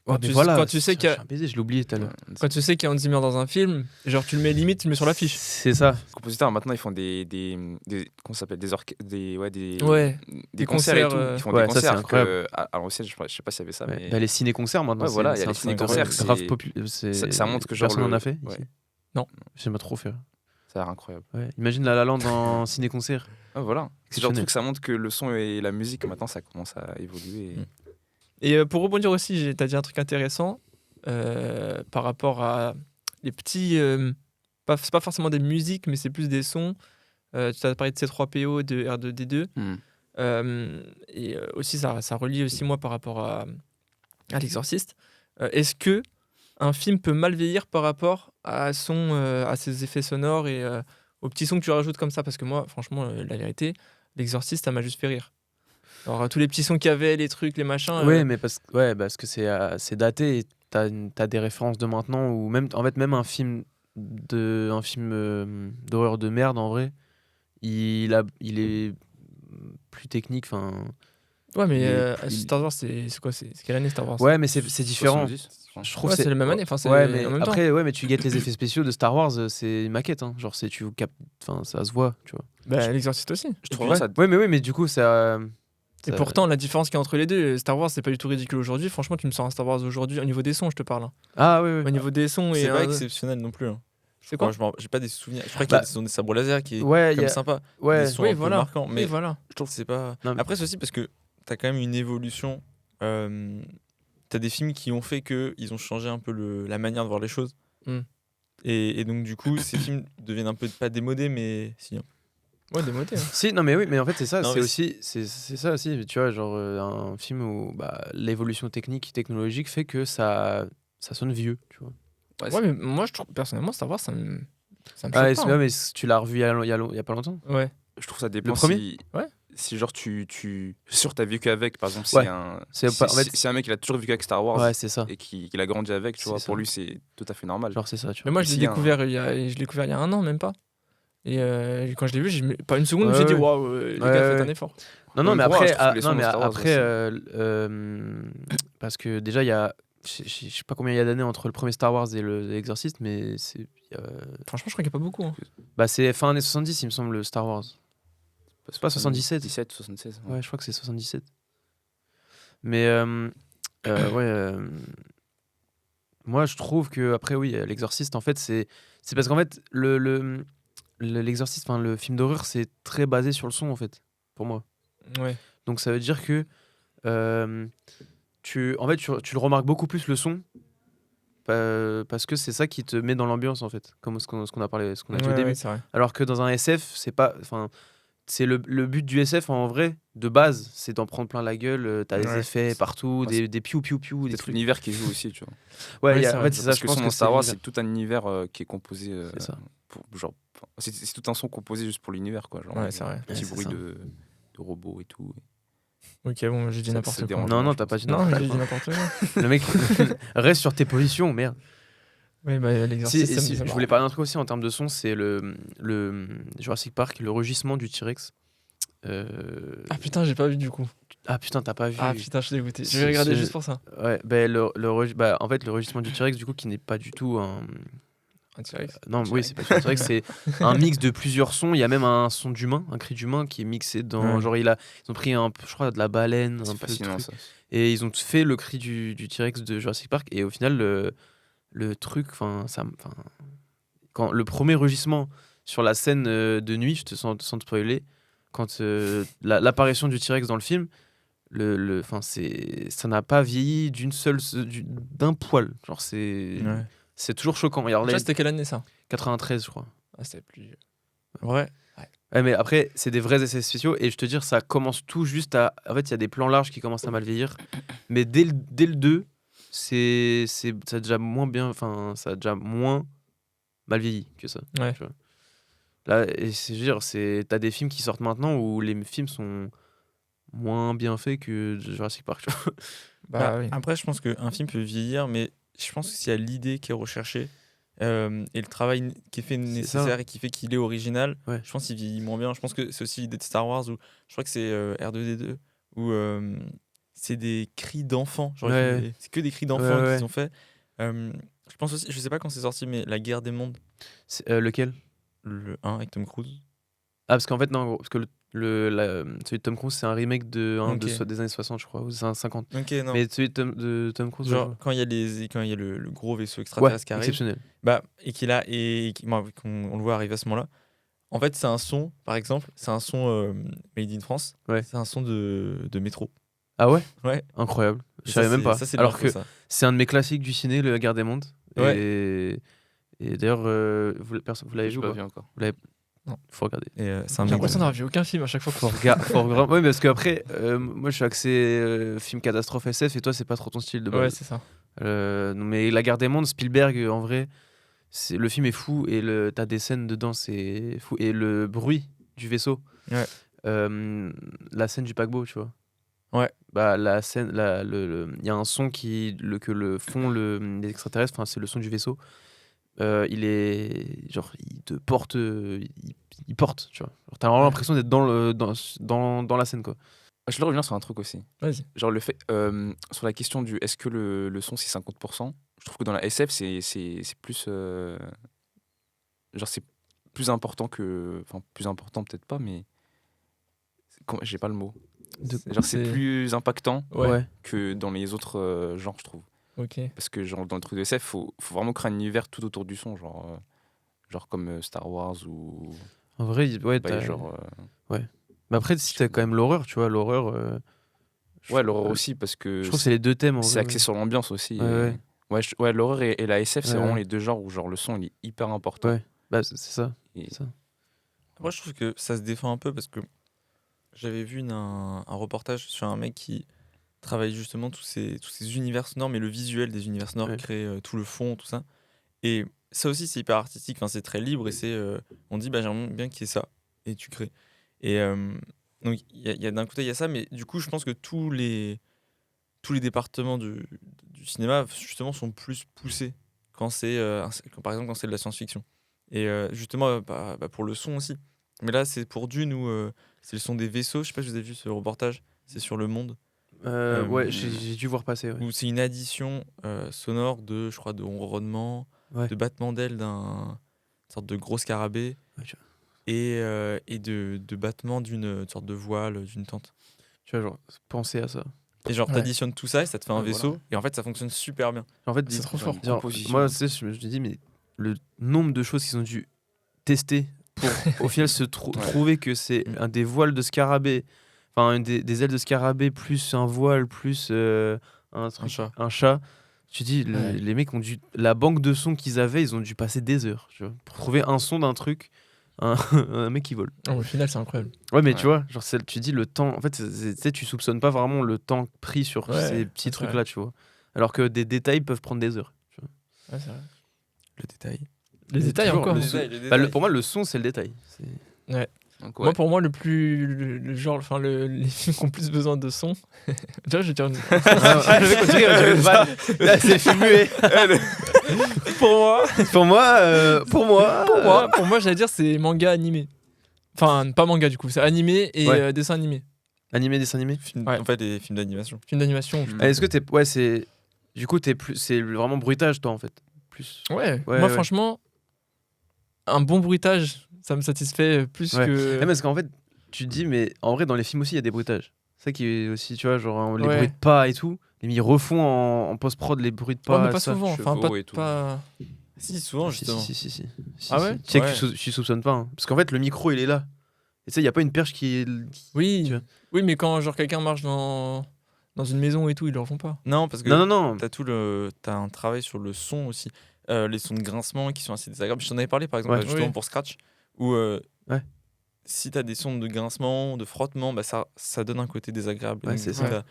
Quand tu sais qu'il y a je l'ai oublié tout à l'heure. Quand tu sais qu'il y a Hans Zimmer dans un film, genre tu le mets limite, tu le mets sur l'affiche. C'est ça. Les compositeurs maintenant ils font des comment ça s'appelle, des concerts et tout. Ils font des concerts. C'est incroyable. À l'ancienne, je sais pas s'il y avait ça. Ouais. Mais... les ciné-concerts maintenant. Ouais, voilà, il y a les un ciné-concerts. grave populaire. Ça montre que genre personne en a fait. Ouais. Ici. Non. J'aimerais trop faire. Ça a l'air incroyable. Ouais. Imagine La La Land en ciné-concert. Ah, voilà. C'est genre le truc, ça montre que le son et la musique maintenant ça commence à évoluer. Et pour rebondir aussi, t'as dit un truc intéressant par rapport à les petits. C'est pas forcément des musiques, mais c'est plus des sons. Tu as parlé de C3PO, de R2D2. Et aussi, ça relie aussi moi par rapport à l'Exorciste. Est-ce que un film peut mal vieillir par rapport à ses effets sonores et aux petits sons que tu rajoutes comme ça? Parce que moi, franchement, la vérité, l'Exorciste, ça m'a juste fait rire. Alors, tous les petits sons qu'il y avait, les trucs, les machins. Oui, mais parce que c'est daté et t'as des références de maintenant, ou même un film d'horreur de merde en vrai, il est plus technique. Ouais, mais Star Wars, c'est quoi? C'est quelle année Star Wars? Ouais, mais c'est différent. 70, je trouve c'est la même année. Ouais, mais après, mais tu guettes les effets spéciaux de Star Wars, c'est une maquette. Hein. Genre, ça se voit, tu vois. Bah, l'Exorciste aussi. Je trouve ça. Ouais, mais du coup, ça. Et pourtant, la différence qu'il y a entre les deux, Star Wars, c'est pas du tout ridicule aujourd'hui. Franchement, tu me sors un Star Wars aujourd'hui, au niveau des sons, je te parle. Ah oui. Au niveau des sons. C'est pas exceptionnel non plus. C'est quoi? J'ai pas des souvenirs. Je crois qu'il y a des sabres laser qui est comme sympa. Ouais, des sons un peu marquants. Mais voilà. je trouve que c'est pas. Après, c'est aussi parce que t'as quand même une évolution. T'as des films qui ont fait qu'ils ont changé un peu la manière de voir les choses. Et donc, du coup, ces films deviennent un peu pas démodés, mais si. Ouais, démodé. Si, non, mais oui, mais en fait, c'est ça. C'est ça aussi. Tu vois, genre, un film où l'évolution technologique fait que ça sonne vieux, tu vois. Ouais, mais moi, je trouve, personnellement, Star Wars, ça me choque pas. Hein. Mais tu l'as revu il y a pas longtemps. Ouais. Je trouve ça dépend. Le premier si genre sûr t'as vécu avec, par exemple, si un mec il a toujours vécu avec Star Wars, c'est ça. et qu'il a grandi avec, tu vois, pour lui c'est tout à fait normal. Genre c'est ça, tu vois. Mais moi je l'ai découvert il y a un an même pas. Et quand je l'ai vu, pas une seconde, j'ai dit waouh, les gars, faites un effort. Non, mais après parce que déjà il y a je sais pas combien il y a d'années entre le premier Star Wars et l'Exorciste, mais c'est franchement, je crois qu'il n'y a pas beaucoup. Hein. Bah c'est fin années 70, il me semble, le Star Wars. C'est pas 77 17 76. Ouais, je crois que c'est 77. Mais moi je trouve que après oui, l'Exorciste en fait c'est parce qu'en fait l'Exorciste, enfin le film d'horreur, c'est très basé sur le son en fait, pour moi. Ouais. Donc ça veut dire que tu le remarques beaucoup plus le son parce que c'est ça qui te met dans l'ambiance en fait, comme ce qu'on a parlé, ce qu'on a dit au début. C'est vrai. Alors que dans un SF, c'est pas, c'est le but du SF en vrai de base, c'est d'en prendre plein la gueule. T'as des effets partout, des piou piou piou, des trucs. L'univers qui joue aussi, tu vois. Ouais, en fait c'est ça. Parce que son Star Wars, c'est tout un univers qui est composé. C'est ça. C'est tout un son composé juste pour l'univers, quoi. Genre, c'est vrai. Petit bruit de robots et tout. Ok, bon, j'ai dit n'importe quoi. Non, t'as pas dit n'importe quoi. Non, j'ai dit n'importe quoi. Le mec, reste sur tes positions, merde. Oui, l'Exorciste. Je voulais parler d'un truc aussi en termes de son, c'est le Jurassic Park, le rugissement du T-Rex. Ah putain, j'ai pas vu du coup. Ah putain, t'as pas vu. Ah putain, je suis dégoûté. Je vais regarder juste pour ça. Ouais, en fait, le rugissement du T-Rex, du coup, qui n'est pas du tout un T-Rex. Non, oui, c'est pas un T-Rex, c'est un mix de plusieurs sons. Il y a même un son d'humain, un cri d'humain qui est mixé dans. Genre, ils ont pris je crois, de la baleine, c'est fascinant, ça. Et ils ont fait le cri du T-Rex de Jurassic Park. Et au final, le truc, quand le premier rugissement sur la scène de nuit, je te sens te spoiler, quand l'apparition du T-Rex dans le film, ça n'a pas vieilli d'un poil. Genre c'est toujours choquant. Ça, c'était quelle année ça? 93, je crois. Ah, c'était plus. Ouais, mais après, c'est des vrais effets spéciaux et je te dire, ça commence tout juste à. En fait, il y a des plans larges qui commencent à mal vieillir, mais dès le 2, ça a déjà moins bien. Enfin, ça a déjà moins mal vieilli que ça. Ouais. Tu vois. Là, et je veux dire, t'as des films qui sortent maintenant où les films sont moins bien faits que Jurassic Park. Tu vois. Oui. Après, je pense qu'un film peut vieillir, mais je pense que s'il y a l'idée qui est recherchée, et le travail qui est fait nécessaire et qui fait qu'il est original, je pense qu'il vieillit moins bien. Je pense que c'est aussi l'idée de Star Wars, où je crois que c'est R2D2, où c'est des cris d'enfants. C'est que des cris d'enfants qu'ils ont fait. Je pense aussi, je sais pas quand c'est sorti, mais La Guerre des Mondes. Lequel ? Le 1 avec Tom Cruise. Ah, parce qu'en fait, non, parce que celui de Tom Cruise, c'est un remake des années 60, je crois, ou c'est un 50. Non. Mais celui de Tom Cruise, genre, quand il y a le gros vaisseau extraterrestre qui arrive, exceptionnel. Qu'on le voit arriver à ce moment-là. En fait, c'est un son, par exemple, c'est un son made in France. C'est un son de métro. Ah ouais ? Ouais. Incroyable. Je savais même pas. Alors que c'est un de mes classiques du ciné, Le Guerre des Mondes. Et d'ailleurs, vous l'avez vu ou pas ? Pas vu encore. Non, faut regarder. J'ai l'impression d'avoir vu aucun film à chaque fois. Faut regarder. Oui, parce qu'après, moi je suis axé film catastrophe SF et toi c'est pas trop ton style de base. Ouais, c'est ça. Mais La Guerre des Mondes, Spielberg, en vrai, le film est fou et t'as des scènes dedans, c'est fou. Et le bruit du vaisseau, la scène du paquebot, tu vois. Ouais. Bah, la scène, il y a un son que le font les extraterrestres, enfin c'est le son du vaisseau. Il est genre il te porte il porte, tu vois, genre, t'as vraiment l'impression d'être dans la scène, quoi. Je voulais revenir sur un truc aussi. Vas-y. Genre le fait sur la question du est-ce que le son c'est 50%, je trouve que dans la SF c'est plus genre c'est plus important plus important peut-être pas, mais j'ai pas le mot. C'est plus impactant que dans les autres genres, je trouve. Parce que genre dans le truc de SF, faut vraiment créer un univers tout autour du son, genre comme Star Wars ou en vrai, ouais. Mais après, si t'as quand même l'horreur, tu vois, l'horreur. L'horreur aussi, parce que je trouve que c'est les deux thèmes. C'est axé sur l'ambiance aussi. L'horreur et la SF, c'est vraiment les deux genres où genre le son il est hyper important. Ouais, bah c'est ça. Moi, je trouve que ça se défend un peu parce que j'avais vu un reportage sur un mec qui travaille justement tous ces univers sonores, mais le visuel des univers sonores, crée tout le fond, tout ça. Et ça aussi, c'est hyper artistique, enfin, c'est très libre et c'est on dit j'aimerais bien qu'il y ait ça et tu crées. Et donc il y a d'un côté il y a ça, mais du coup je pense que tous les départements du cinéma justement sont plus poussés quand par exemple quand c'est de la science-fiction. Et justement pour le son aussi. Mais là c'est pour Dune où c'est le son des vaisseaux. Je sais pas si vous avez vu ce reportage, c'est sur Le Monde. J'ai dû voir passer. Où c'est une addition sonore de ronronnement, de battement d'ailes d'une sorte de gros scarabée et de battement d'une sorte de voile, d'une tente. Tu vois, genre, penser à ça. Et genre, t'additionnes tout ça et ça te fait un vaisseau. Et en fait, ça fonctionne super bien. En fait, c'est trop fort. Genre, moi, tu sais, je me dis, mais le nombre de choses qu'ils ont dû tester pour au final trouver que c'est un des voiles de scarabée. Enfin, des ailes de scarabée, plus un voile, plus un chat. Tu dis, les mecs ont dû. La banque de sons qu'ils avaient, ils ont dû passer des heures, tu vois, pour trouver un son d'un truc, un mec qui vole. Au final, c'est incroyable. Ouais, mais tu vois, genre, tu dis le temps. En fait, tu soupçonnes pas vraiment le temps pris sur ces petits trucs-là, tu vois. Alors que des détails peuvent prendre des heures. Tu vois. Ouais, c'est vrai. Le détail. Les détails encore. Pour moi, le son, c'est le détail. Ouais. Moi, pour moi, les films qui ont plus besoin de son. Déjà, je vais dire une. Là, c'est filmé. Pour moi, j'allais dire c'est manga animé. Enfin, pas manga du coup, c'est animé et dessin animé. Animé, dessin animé. En fait, des films d'animation. Films d'animation. Est-ce que c'est du coup c'est vraiment bruitage toi en fait. Plus. Ouais. Moi, franchement, un bon bruitage. Ça me satisfait plus que. Ouais, parce qu'en fait, tu te dis, mais en vrai, dans les films aussi, il y a des bruitages. C'est ça qui est aussi, tu vois, genre les bruits de pas et tout. Ils refont en post-prod les bruits de pas. Mais pas souvent. Enfin, pas. Si, souvent, justement. Si. Ah ouais. Tu sais que tu soupçonnes pas. Hein. Parce qu'en fait, le micro, il est là. Et tu sais, il n'y a pas une perche qui est. Oui, mais quand genre quelqu'un marche dans une maison et tout, ils le font pas. Non, parce que non. T'as un travail sur le son aussi. Les sons de grincement qui sont assez désagréables. Je t'en avais parlé, par exemple, justement pour Scratch. Où si t'as des sons de grincement, de frottement, ça donne un côté désagréable. Ouais, c'est ça.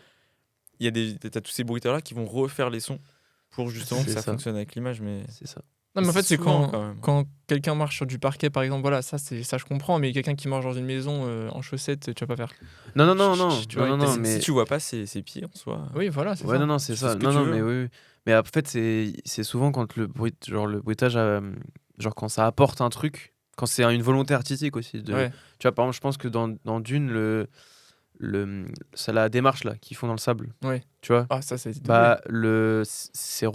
T'as tous ces bruiteurs là qui vont refaire les sons pour justement que ça fonctionne avec l'image. Mais c'est ça. Non, mais en fait, c'est souvent, quand quelqu'un marche sur du parquet, par exemple, voilà, ça je comprends, mais quelqu'un qui marche dans une maison en chaussettes, tu vas pas faire. Non, mais si tu vois pas ses pieds en soi. Oui, voilà, c'est ouais, ça. non, c'est Tu fais ça. ce que Non, tu non, veux, mais hein. oui. Mais en fait, c'est souvent quand le bruitage, genre quand ça apporte un truc, quand c'est une volonté artistique aussi. Ouais. Tu vois, par exemple, je pense que dans Dune, c'est la démarche là qu'ils font dans le sable. Ouais. Tu vois, Ah, ça, c'est doué. bah c'est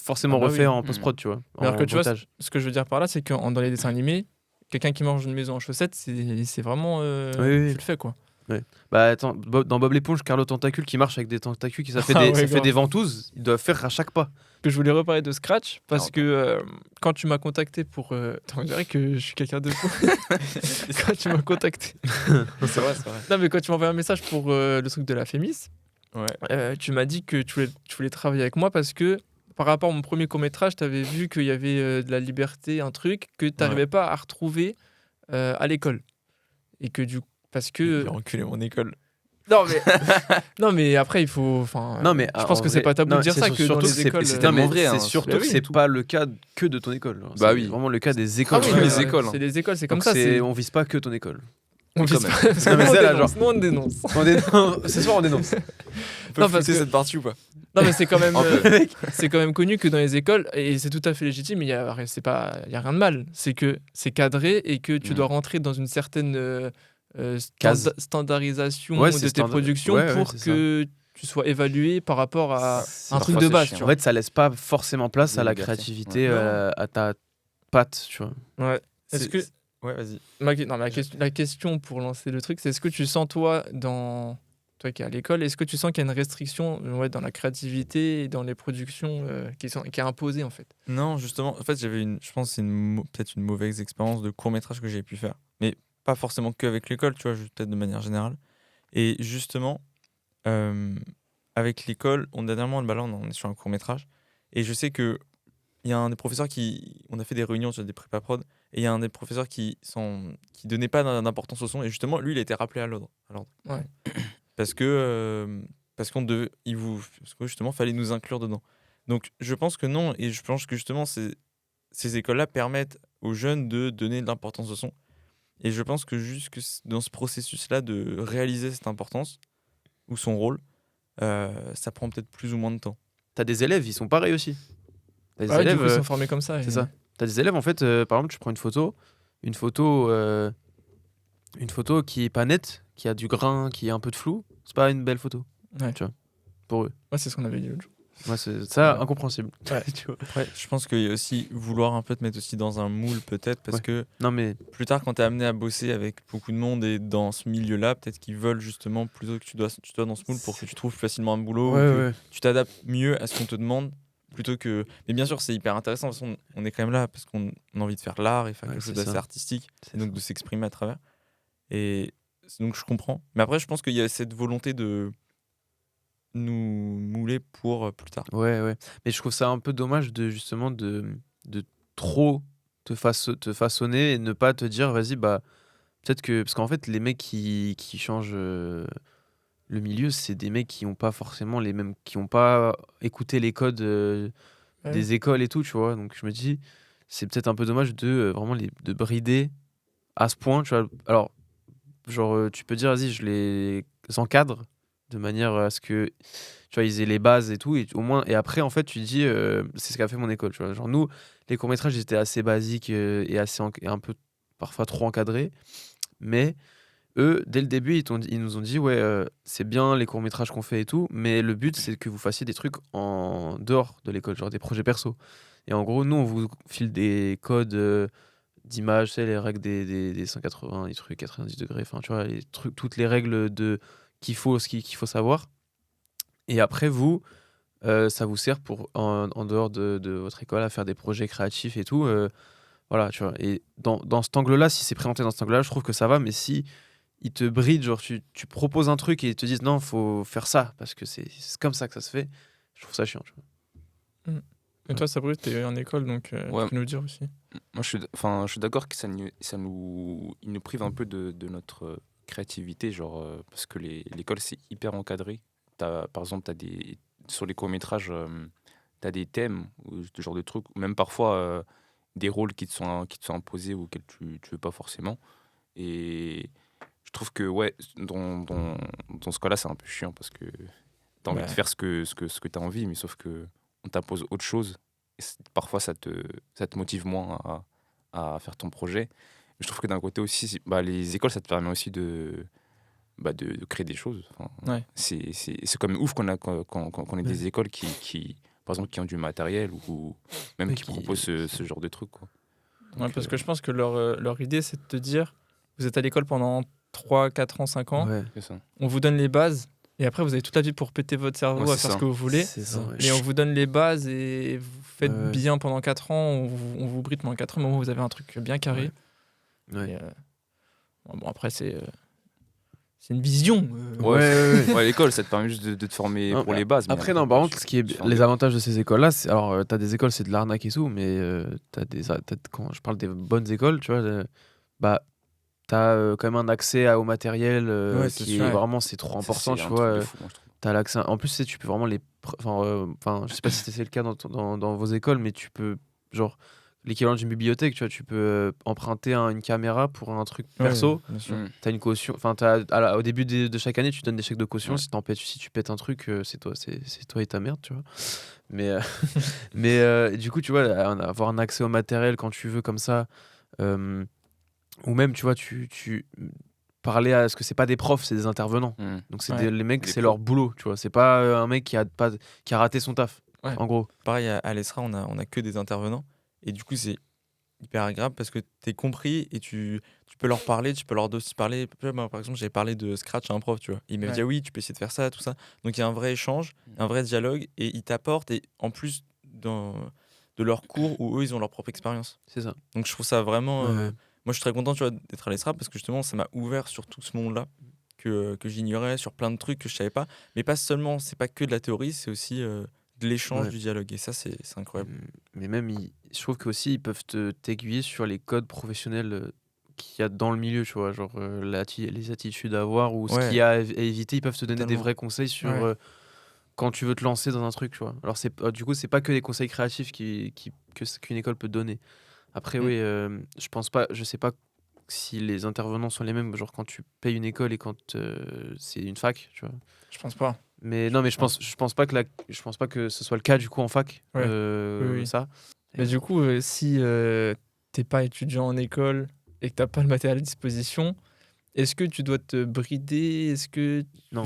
forcément Ah bah refait oui. en post-prod, tu vois, Mais alors en que tu vois, bruitage. ce que je veux dire par là, c'est que dans les dessins animés, quelqu'un qui mange une maison en chaussettes, c'est vraiment. Oui. Tu le fais, quoi. Ouais. Bah attends, dans Bob l'éponge, Carlo Tentacule qui marche avec des tentacules, ça fait Ah des, ouais, ça fait grave. des ventouses, ils doivent faire à chaque pas. Que je voulais reparler de Scratch parce que quand tu m'as contacté pour. On dirait que je suis quelqu'un de fou. Quand tu m'as contacté. C'est vrai. Non, mais quand tu m'as envoyé un message pour le truc de la Fémis, Ouais. tu m'as dit que tu voulais travailler avec moi parce que par rapport à mon premier court-métrage, tu avais vu qu'il y avait de la liberté, un truc que tu n'arrivais pas à retrouver à l'école. Et que du coup. Parce que. J'ai enculé mon école. Non, mais après, il faut. Non, mais je pense en que c'est vrai, pas tabou non, de dire c'est ça que dans surtout les écoles. c'est Non, tellement mais vrai, hein, c'est surtout bah que oui, c'est tout. pas le cas que de ton école. Bah C'est oui. vraiment le cas des Ah écoles. oui, Tous mais, les écoles, C'est hein. les écoles, c'est comme Donc ça. on vise pas que ton école. On vise quand pas. même. Parce que Non, mais nous, c'est on là, dénonce. genre- Nous, on dénonce. Ce soir on dénonce. On peut Non, parce flouter que- cette partie ou pas? Non, mais c'est quand même. Un peu. C'est quand même connu que dans les écoles, et c'est tout à fait légitime, il y a rien de mal. C'est que c'est cadré et que tu dois rentrer dans une certaine Case. standardisation Ouais, de c'est tes productions ouais, pour c'est que tu sois évalué par rapport à ça. un truc parfois, de c'est base. chiant. Tu En vois. fait, ça laisse pas forcément place Des à la libertés. créativité, Ouais. à ta patte, tu vois. Ouais. Est-ce que Ouais, vas-y. la question pour lancer le truc, c'est est-ce que tu sens toi qui es à l'école, est-ce que tu sens qu'il y a une restriction dans la créativité et dans les productions qui est imposée en fait? Non, justement, en fait, je pense que c'est peut-être une mauvaise expérience de court-métrage que j'ai pu faire. Mais pas forcément qu'avec l'école, tu vois, peut-être de manière générale. Et justement, avec l'école, dernièrement, là, on est sur un court-métrage. Et je sais que il y a un des professeurs on a fait des réunions sur des prépa prod, et il y a un des professeurs qui donnait pas d'importance au son. Et justement, lui, il a été rappelé à l'ordre. Ouais. Parce que justement, fallait nous inclure dedans. Donc, je pense que non, et je pense que justement, ces écoles-là permettent aux jeunes de donner de l'importance au son. Et je pense que juste que dans ce processus-là de réaliser cette importance ou son rôle, ça prend peut-être plus ou moins de temps. T'as des élèves, ils sont pareils aussi. T'as des Du élèves, coup, ils sont formés comme ça. c'est ça. T'as des élèves, en fait, par exemple, tu prends une photo qui est pas nette, qui a du grain, qui est un peu de flou, c'est pas une belle photo. Ouais. Tu vois, pour eux. Ouais, c'est ce qu'on avait dit l'autre jour. Moi, c'est ça, Ouais. incompréhensible. Ouais. Tu vois. Après, je pense qu'il y a aussi vouloir un peu te mettre aussi dans un moule, peut-être, parce Ouais. que Non, mais plus tard, quand tu es amené à bosser avec beaucoup de monde et dans ce milieu-là, peut-être qu'ils veulent justement plutôt que tu dois dans ce moule pour que tu trouves facilement un boulot ou que tu t'adaptes mieux à ce qu'on te demande plutôt que. Mais bien sûr, c'est hyper intéressant. De toute façon, on est quand même là parce qu'on a envie de faire l'art et faire Ouais, quelque chose c'est d'assez ça. artistique C'est et donc ça. de s'exprimer à travers. Et donc, je comprends. Mais après, je pense qu'il y a cette volonté de nous mouler pour plus tard. Ouais. Mais je trouve ça un peu dommage justement de trop te façonner et ne pas te dire, vas-y, bah, peut-être que. Parce qu'en fait, les mecs qui changent le milieu, c'est des mecs qui n'ont pas forcément les mêmes. Qui n'ont pas écouté les codes Ouais. des écoles et tout, tu vois. Donc je me dis, c'est peut-être un peu dommage de vraiment de brider à ce point, tu vois. Alors, genre, tu peux dire, vas-y, je les encadre de manière à ce que, tu vois, ils aient les bases et tout, et au moins, et après, en fait, tu dis, c'est ce qu'a fait mon école, tu vois. Genre, nous, les courts-métrages, ils étaient assez basiques et et un peu, parfois, trop encadrés, mais eux, dès le début, ils nous ont dit, ouais, c'est bien les courts-métrages qu'on fait et tout, mais le but, c'est que vous fassiez des trucs en dehors de l'école, genre des projets perso. Et en gros, nous, on vous file des codes d'image, tu sais, les règles des 180, les trucs 90 degrés, enfin, tu vois, les trucs, toutes les règles qu'il faut savoir. Et après, vous, ça vous sert pour, en dehors de votre école, à faire des projets créatifs et tout. Voilà, tu vois. Et dans cet angle-là, si c'est présenté dans cet angle-là, je trouve que ça va, mais si ils te brident, genre tu proposes un truc et ils te disent non, faut faire ça, parce que c'est comme ça que ça se fait, je trouve ça chiant, tu vois. Et toi, Sabri, t'es en école, donc tu Ouais. peux nous dire aussi. Moi, je suis d'accord que il nous prive un peu de notre créativité, genre, parce que l'école, c'est hyper encadré. Par exemple, sur les courts-métrages, tu as des thèmes, ou ce genre de trucs, ou même parfois, des rôles qui te sont imposés ou auxquels tu veux pas forcément. Et je trouve que ouais, dans ce cas-là, c'est un peu chiant parce que tu as envie de faire ce que tu as envie, mais sauf que on t'impose autre chose. Et parfois, ça te motive moins à faire ton projet. Mais je trouve que d'un côté aussi, les écoles, ça te permet aussi de créer des choses. Enfin, c'est quand même ouf qu'on ait des écoles qui, par exemple, qui ont du matériel ou même qui proposent ce genre de trucs, quoi. Donc, parce que je pense que leur idée, c'est de te dire, vous êtes à l'école pendant 3, 4 ans, 5 ans, c'est ça. On vous donne les bases, et après vous avez toute la vie pour péter votre cerveau à faire ce que vous voulez. Et on vous donne les bases, et vous faites bien pendant 4 ans, on vous bride pendant 4 ans, mais vous avez un truc bien carré. Et, bon, après, c'est une vision. L'école, ça te permet juste de te former pour les bases. Après, non, par contre, les avantages de ces écoles-là, alors, t'as des écoles, c'est de l'arnaque et tout, mais quand je parle des bonnes écoles, tu vois, t'as quand même un accès au matériel qui est vraiment, c'est trop important, tu vois. T'as l'accès. En plus, tu peux vraiment je sais pas si c'est le cas dans vos écoles, mais tu peux, genre, l'équivalent d'une bibliothèque, tu vois, tu peux emprunter une caméra pour un truc perso. T'as une caution. Enfin, au début de chaque année, tu donnes des chèques de caution. Si tu pètes un truc, c'est toi et ta merde, tu vois. Mais du coup, tu vois, avoir un accès au matériel quand tu veux comme ça, ou même, tu vois, tu parler à ce que c'est pas des profs, c'est des intervenants. Donc c'est les mecs, c'est leur boulot, tu vois. C'est pas un mec qui a raté son taf, en gros. Pareil, à l'ESRA, on a que des intervenants. Et du coup, c'est hyper agréable parce que t'es compris et tu peux leur parler, tu peux leur aussi parler. Moi, par exemple, j'avais parlé de Scratch à un prof, tu vois. Il m'a dit, oui, tu peux essayer de faire ça, tout ça. Donc, il y a un vrai échange, un vrai dialogue et ils t'apportent. Et en plus, de leur cours où eux, ils ont leur propre expérience. C'est ça. Donc, je trouve ça vraiment... moi, je suis très content, tu vois, d'être à l'ESRA parce que justement, ça m'a ouvert sur tout ce monde-là que j'ignorais, sur plein de trucs que je savais pas. Mais pas seulement, c'est pas que de la théorie, c'est aussi... de l'échange, du dialogue, et ça c'est incroyable. Mais même je trouve qu'aussi ils peuvent t'aiguiller sur les codes professionnels qu'il y a dans le milieu, tu vois, genre les attitudes à avoir ou ce qu'il y a à éviter. Ils peuvent te donner des vrais conseils sur quand tu veux te lancer dans un truc, tu vois. Alors du coup c'est pas que des conseils créatifs qu'une école peut te donner. Après je sais pas si les intervenants sont les mêmes, genre quand tu payes une école et quand c'est une fac, tu vois. Je pense pas. Mais non, mais je pense pas que ce soit le cas du coup en fac. Ça. Mais du coup, si t'es pas étudiant en école et que t'as pas le matériel à disposition, est-ce que tu dois te brider? Est-ce que non,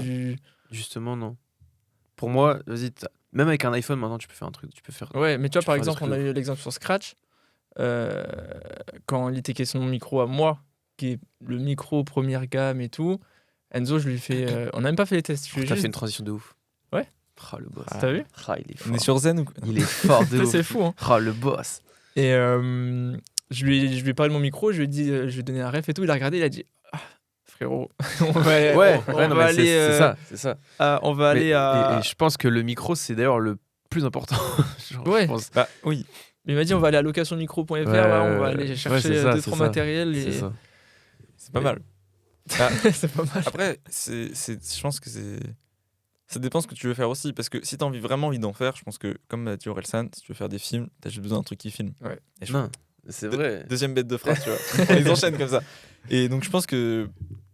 justement non. Pour moi, vas-y, même avec un iPhone maintenant, tu peux faire un truc, tu peux faire. Ouais, mais tu vois, par exemple, on a eu l'exemple sur Scratch. Quand il était question de mon micro à moi, qui est le micro première gamme et tout. Enzo, je lui fais. On n'a même pas fait les tests. T'as fait une transition de ouf. Ouais. Le boss. T'as vu? Il est fort. On est sur Zen ou quoi? Il est fort de ouf. C'est fou, hein. Le boss. Et je lui ai parlé de mon micro, je lui ai dit, je lui ai donné un ref et tout. Il a regardé, il a dit, frérot, on va aller. C'est ça. On va aller à. Et je pense que le micro, c'est d'ailleurs le plus important. Ouais. Oui. Il m'a dit, on va aller à locationmicro.fr, on va aller chercher 2-3 matériels. Et... C'est pas mal. C'est pas mal. Après, je pense que ça dépend ce que tu veux faire aussi. Parce que si tu as vraiment envie d'en faire, je pense que, comme l'a dit Orelsan, si tu veux faire des films, tu as juste besoin d'un truc qui filme. Ouais. C'est vrai. Deuxième bête de phrase, tu vois. On les enchaîne comme ça. Et donc, je pense que,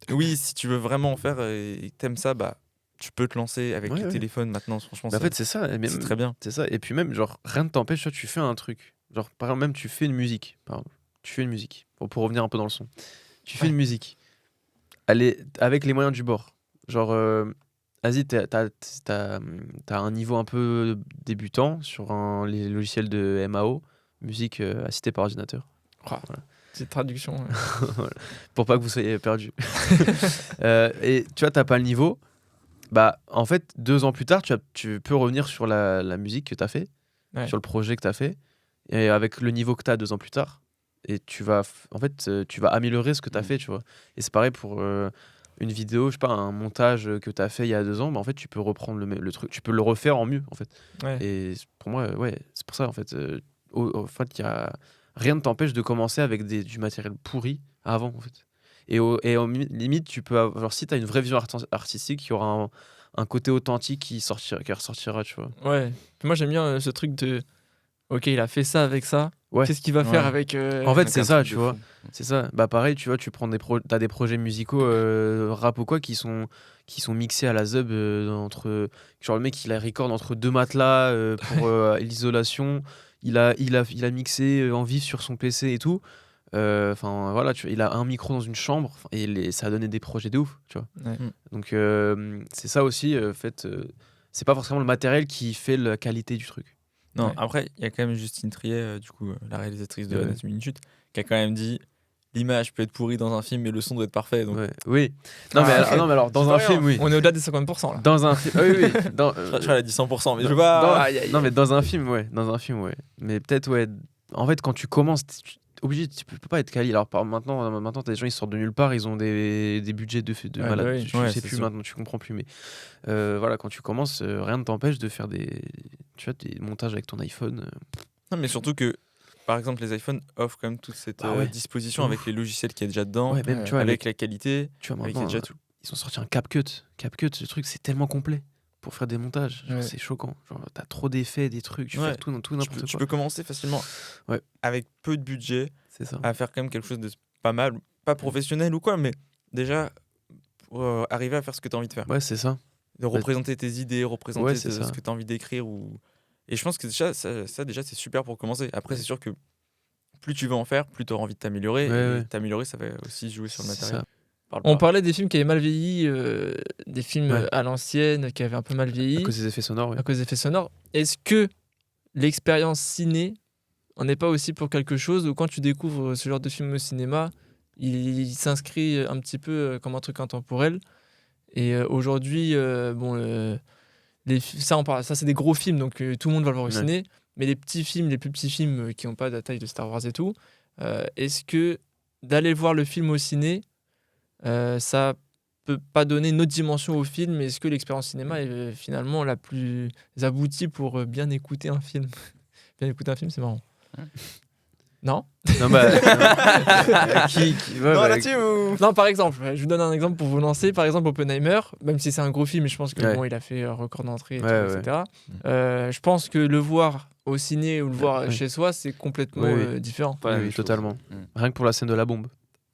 oui, si tu veux vraiment en faire et t'aimes ça, tu peux te lancer avec le téléphone maintenant. Franchement, en fait, c'est ça. C'est très bien. C'est ça. Et puis, même, genre, rien ne t'empêche, tu fais un truc. Genre, par exemple, même, tu fais une musique. Tu fais une musique. Pour revenir un peu dans le son. Tu fais une musique. Avec les moyens du bord. Genre, vas-y, t'as un niveau un peu débutant sur les logiciels de MAO, musique assistée par ordinateur. Voilà. Petite traduction. Voilà. Pour pas que vous soyez perdus. Et tu vois, t'as pas le niveau. En fait, 2 ans plus tard, tu peux revenir sur la musique que t'as fait, sur le projet que t'as fait, et avec le niveau que t'as 2 ans plus tard. Et tu vas améliorer ce que tu as fait, tu vois. Et c'est pareil pour une vidéo, je sais pas, un montage que tu as fait il y a 2 ans, en fait, tu peux reprendre le truc, tu peux le refaire en mieux, en fait. Et pour moi, c'est pour ça, en fait. En fait, rien ne t'empêche de commencer avec du matériel pourri avant, en fait. Et limite, tu peux avoir, si tu as une vraie vision artistique, il y aura un côté authentique qui ressortira, tu vois. Ouais. Moi, j'aime bien ce truc de, ok, il a fait ça avec ça. Qu'est-ce qu'il va faire avec. En fait, c'est ça, tu vois. C'est ça. Bah, pareil, tu vois, t'as des projets musicaux, rap ou quoi, qui sont mixés à la Zub entre. Genre, le mec, il a record entre 2 matelas pour l'isolation. Il a mixé en vif sur son PC et tout. Enfin, voilà, il a un micro dans une chambre et ça a donné des projets de ouf, tu vois. Donc, c'est ça aussi, c'est pas forcément le matériel qui fait la qualité du truc. Non, après, il y a quand même Justine Triet, du coup, la réalisatrice de Anatomie d'une chute, qui a quand même dit l'image peut être pourrie dans un film, mais le son doit être parfait. Donc... Oui. Non, mais alors, dans un film, oui. On est au-delà des 50%. Là. Dans un film, oui. Je crois qu'elle a dit 100%, mais je veux pas. Non, mais dans un film, ouais. Mais peut-être, ouais. En fait, quand tu commences, obligé, tu peux pas être quali. Alors maintenant t'as des gens, ils sortent de nulle part, ils ont des budgets de malade. Bah oui. Je sais plus maintenant, tu comprends plus. Mais voilà, quand tu commences, rien ne t'empêche de faire des montages avec ton iPhone. Non, mais surtout que, par exemple, les iPhones offrent quand même toute cette disposition avec les logiciels qu'il y a déjà dedans, même, tu vois, avec la qualité, tu vois, avec déjà tout. Ils ont sorti un CapCut. CapCut, ce truc, c'est tellement complet pour faire des montages. Genre, c'est choquant. Genre, t'as trop d'effets, des trucs, tu fais tout n'importe quoi. Tu peux commencer facilement avec peu de budget à faire quand même quelque chose de pas mal, pas professionnel ou quoi, mais déjà pour arriver à faire ce que tu as envie de faire. Ouais, c'est ça. De représenter tes idées, représenter ce que tu as envie d'écrire. Et je pense que déjà, ça déjà, c'est super pour commencer. Après, c'est sûr que plus tu veux en faire, plus tu auras envie de t'améliorer. Et t'améliorer, ça va aussi jouer sur le matériel. On parlait des films qui avaient mal vieilli, des films à l'ancienne qui avaient un peu mal vieilli. À cause des effets sonores. À cause des effets sonores. Est-ce que l'expérience ciné en est pas aussi pour quelque chose où quand tu découvres ce genre de film au cinéma, il s'inscrit un petit peu comme un truc intemporel. Et aujourd'hui, ça c'est des gros films, donc tout le monde va le voir au ciné. Mais les plus petits films qui n'ont pas la taille de Star Wars et tout, est-ce que d'aller voir le film au ciné, ça peut pas donner une autre dimension au film? Est-ce que l'expérience cinéma est finalement la plus aboutie pour bien écouter un film? Bien écouter un film, c'est marrant. Non, non, par exemple, je vous donne un exemple pour vous lancer. Par exemple, Oppenheimer, même si c'est un gros film, je pense que il a fait record d'entrée, etc. Je pense que le voir au ciné ou le voir chez soi, c'est complètement différent. Oui, totalement. Rien que pour la scène de la bombe.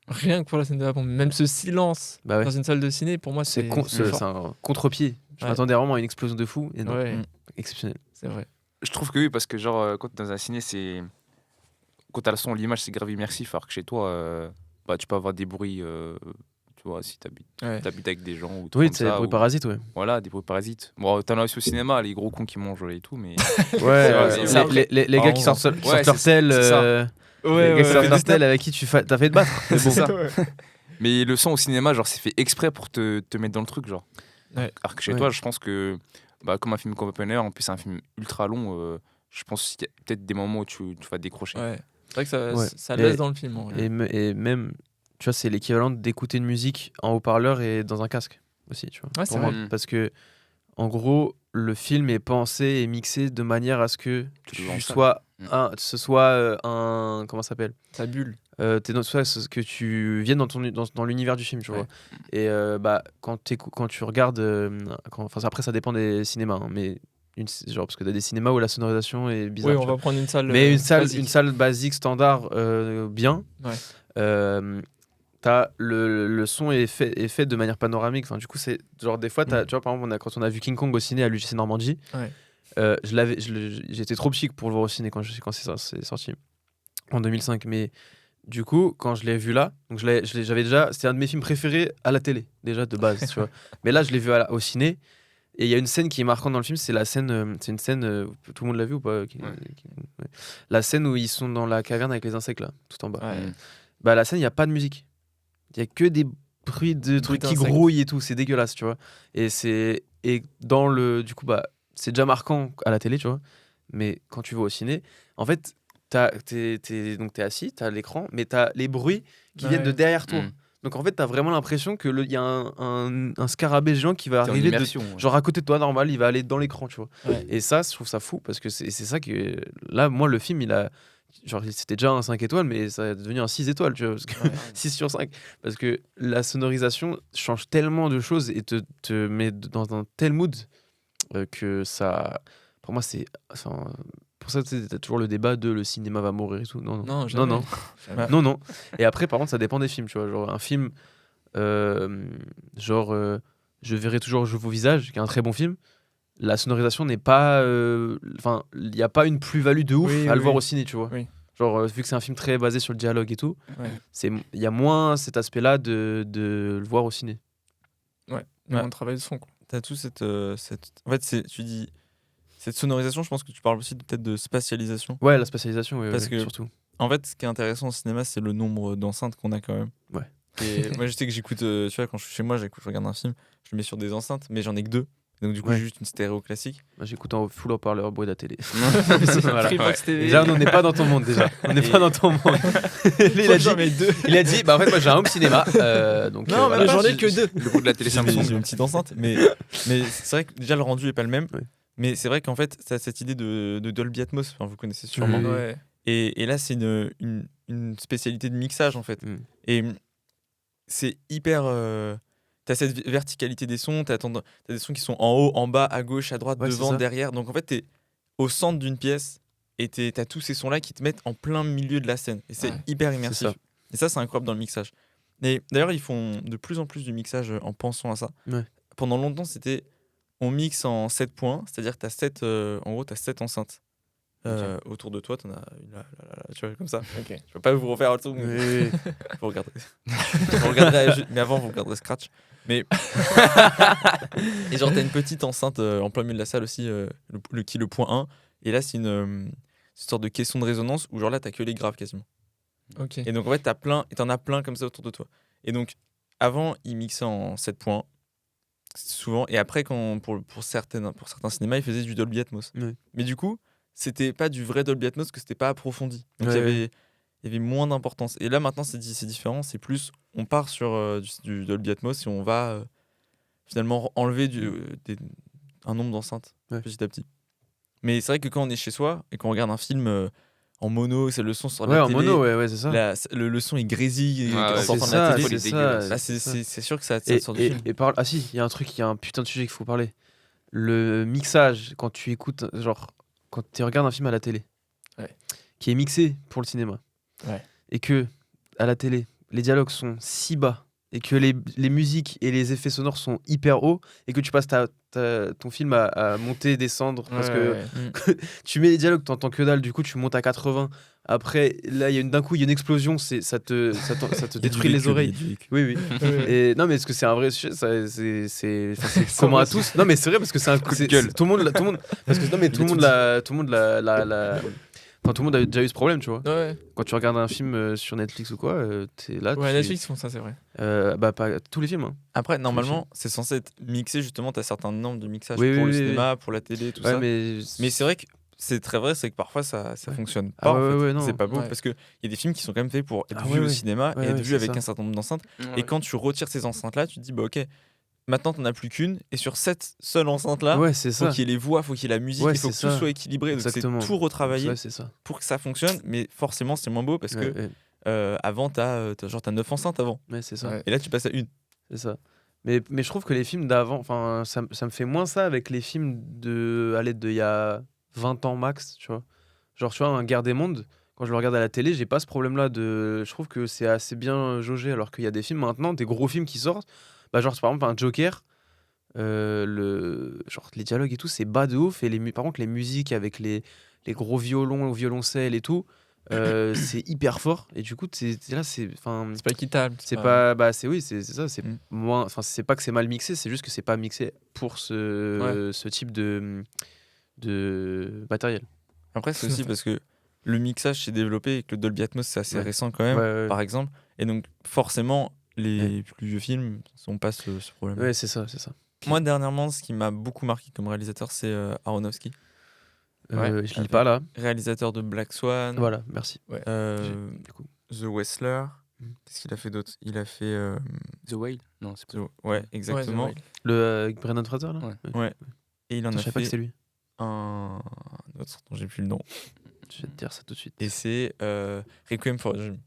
Rien que pour la scène de la bombe. Même ce silence dans une salle de ciné, pour moi, c'est un contre-pied. Je m'attendais vraiment à une explosion de fou. Et non, exceptionnel. C'est vrai. Je trouve que oui, parce que genre, quand t'es dans un ciné, quand t'as le son, l'image, c'est grave immersif. Alors que chez toi, tu peux avoir des bruits, tu vois, si t'habites avec des gens. Ou oui, c'est des bruits parasites, Voilà, des bruits parasites. Bon, t'en as aussi au cinéma, les gros cons qui mangent et tout, mais. Les gars qui sortent leur tel. Les gars qui sortent leur tel avec qui t'as fait te battre. C'est ça. Mais le son au cinéma, genre, c'est fait exprès pour te mettre dans le truc, genre. Alors que chez toi, je pense que, comme un film comme Oppenheimer, en plus, c'est un film ultra long. Je pense qu'il y a peut-être des moments où tu vas décrocher. C'est vrai que ça laisse dans le film. Et même, tu vois, c'est l'équivalent d'écouter une musique en haut-parleur et dans un casque aussi, tu vois. C'est vrai. Parce que, en gros, le film est pensé et mixé de manière à ce que ce soit un comment ça s'appelle, ta bulle. Soit que tu viennes dans l'univers du film, tu vois. Et quand tu regardes, après ça dépend des cinémas, hein, mais parce que t'as des cinémas où la sonorisation est bizarre. Oui, on va prendre une salle. Mais une salle basique standard bien. T'as le son est fait de manière panoramique. Enfin, du coup, c'est genre des fois, tu vois, par exemple, quand on a vu King Kong au ciné à l'UGC Normandie, j'étais trop petit pour le voir au ciné quand c'est sorti en 2005. Mais du coup, quand je l'ai vu là, donc j'avais déjà, c'était un de mes films préférés à la télé déjà de base, tu vois. Mais là, je l'ai vu au ciné. Et il y a une scène qui est marquante dans le film, c'est la scène, c'est une scène, tout le monde l'a vu ou pas? La scène où ils sont dans la caverne avec les insectes là, tout en bas. La scène, il y a pas de musique, il y a que des bruits de trucs qui grouillent et tout, c'est dégueulasse, tu vois. Et dans du coup c'est déjà marquant à la télé, tu vois. Mais quand tu vas au ciné, en fait, t'es assis, t'as l'écran, mais t'as les bruits qui viennent de derrière toi. Donc en fait, t'as vraiment l'impression qu'il y a un scarabée géant qui va arriver genre à côté de toi, normal, il va aller dans l'écran, tu vois. Et ça, je trouve ça fou parce que c'est ça que là, moi, le film, c'était déjà un 5 étoiles, mais ça est devenu un 6 étoiles, tu vois, parce que 6 sur 5. Parce que la sonorisation change tellement de choses et te met dans un tel mood que ça, pour moi, pour ça, t'as toujours le débat de le cinéma va mourir et tout. Non, jamais. Non. Et après, par contre, ça dépend des films, tu vois. Genre, un film, Je verrai toujours vos visages, qui est un très bon film. La sonorisation n'est pas. Enfin, il n'y a pas une plus-value de ouf à le voir au ciné, tu vois. Oui. Genre, vu que c'est un film très basé sur le dialogue et tout, Ouais. il y a moins cet aspect-là de le voir au ciné. Ouais, un travail de son, quoi. T'as tout cette. En fait, tu dis. Cette sonorisation, je pense que tu parles aussi peut-être de spatialisation. Ouais, la spatialisation, Parce que, surtout. En fait, ce qui est intéressant au cinéma, c'est le nombre d'enceintes qu'on a quand même. Ouais. Et moi, je sais que j'écoute, tu vois, quand je suis chez moi, je regarde un film, je le mets sur des enceintes, mais j'en ai que 2. Donc, du coup, j'ai juste une stéréo classique. Moi, j'écoute en full haut-parleur bruit de la télé. Voilà. Freebox TV. Déjà, on n'est pas dans ton monde, déjà. On n'est pas dans ton monde. Il a dit, bah en fait, moi, j'ai un home cinéma. Donc, non, mais j'en ai que 2. Le coup de la télé Samsung. J'ai une petite enceinte, mais c'est vrai que déjà, le rendu est pas le même. Ouais. Mais c'est vrai qu'en fait, ça a cette idée de Dolby Atmos, enfin, vous connaissez sûrement. Ouais. Et là, c'est une spécialité de mixage, en fait. Et c'est hyper. T'as cette verticalité des sons, t'as des sons qui sont en haut, en bas, à gauche, à droite, devant, derrière. Donc en fait, t'es au centre d'une pièce et t'as tous ces sons-là qui te mettent en plein milieu de la scène. Et c'est hyper immersif. Et ça, c'est incroyable dans le mixage. Et d'ailleurs, ils font de plus en plus du mixage en pensant à ça. Ouais. Pendant longtemps, c'était. On mixe en 7 points, c'est-à-dire que t'as 7 enceintes. Autour de toi, t'en as une là, tu vois, comme ça. Okay. Je peux pas vous refaire le son. Oui. Vous regarderez. Mais avant, vous regarderez Scratch. Mais et genre t'as une petite enceinte en plein milieu de la salle aussi, qui est le point 1. Et là, c'est une sorte de caisson de résonance où genre là t'as que les graves quasiment. Okay. Et donc en fait t'en as plein comme ça autour de toi. Et donc avant ils mixaient en 7 points. Souvent, et après pour certains cinémas ils faisaient du Dolby Atmos. Mais du coup c'était pas du vrai Dolby Atmos, que c'était pas approfondi, donc il y avait moins d'importance. Et là maintenant c'est différent, c'est plus on part sur du Dolby Atmos et on va finalement enlever un nombre d'enceintes petit à petit. Mais c'est vrai que quand on est chez soi et qu'on regarde un film en mono, c'est le son sur la télé. En mono, c'est ça. Le son est grésille en sortant de la télé. C'est sûr que ça sort du film. Ah si, il y a un truc, il y a un putain de sujet qu'il faut parler. Le mixage, quand tu écoutes, genre, quand tu regardes un film à la télé, qui est mixé pour le cinéma, et que, à la télé, les dialogues sont si bas, et que les musiques et les effets sonores sont hyper hauts, et que tu passes ton film à monter, descendre, parce que tu mets les dialogues, t'entends que dalle, du coup tu montes à 80. Après, là, d'un coup, il y a une explosion, ça te détruit les oreilles. Oui. Et non, mais est-ce que c'est un vrai sujet, c'est commun à tous. Non, mais c'est vrai parce que c'est un coup de gueule. Tout le monde, parce que non, mais tout le monde a déjà eu ce problème, tu vois. Ouais. Quand tu regardes un film sur Netflix ou quoi, t'es là. Ouais, Netflix font ça, c'est vrai. Pas tous les films. Hein. Après, normalement, c'est censé être mixé, justement, t'as certains nombres de mixage pour le cinéma, pour la télé, tout ça. Mais c'est vrai que c'est très vrai, c'est que parfois ça fonctionne pas. C'est pas beau parce qu'il y a des films qui sont quand même faits pour être vus au cinéma et être vus avec un certain nombre d'enceintes. Et quand tu retires ces enceintes-là, tu te dis, bah ok. Maintenant, t'en as plus qu'une, et sur cette seule enceinte-là, faut qu'il y ait les voix, faut qu'il y ait la musique, il faut que tout soit équilibré. Donc c'est tout retravaillé pour que ça fonctionne, mais forcément c'est moins beau parce que avant t'as 9 enceintes avant. C'est ça. Et là tu passes à 1. C'est ça. Mais je trouve que les films d'avant, enfin ça me fait moins ça avec les films à l'aide de il y a 20 ans max, tu vois. Genre tu vois, un Guerre des mondes, quand je le regarde à la télé, j'ai pas ce problème-là je trouve que c'est assez bien jaugé, alors qu'il y a des films maintenant, des gros films qui sortent. Bah genre par exemple un Joker, genre les dialogues et tout c'est bas de ouf, et par contre les musiques avec les gros violons, violoncelles et tout, c'est hyper fort, et du coup c'est pas équitable, c'est pas c'est ça, c'est moins, enfin c'est pas que c'est mal mixé, c'est juste que c'est pas mixé pour ce type de matériel. Après c'est aussi parce que le mixage s'est développé et que le Dolby Atmos c'est assez récent quand même, par exemple, et donc forcément les plus vieux films n'ont pas ce problème. Ouais, c'est ça. Moi, dernièrement, ce qui m'a beaucoup marqué comme réalisateur, c'est Aronofsky. Je lis pas là. Réalisateur de Black Swan. Voilà, merci. The Wrestler. Qu'est-ce qu'il a fait d'autre ? Il a fait The Whale. Non, c'est pas. Ouais, exactement. Ouais, le Brendan Fraser là. Ouais. Et il en a fait. Je savais pas que c'était lui. Un autre dont j'ai plus le nom. Je vais te dire ça tout de suite. Et c'est Requiem for a Dream.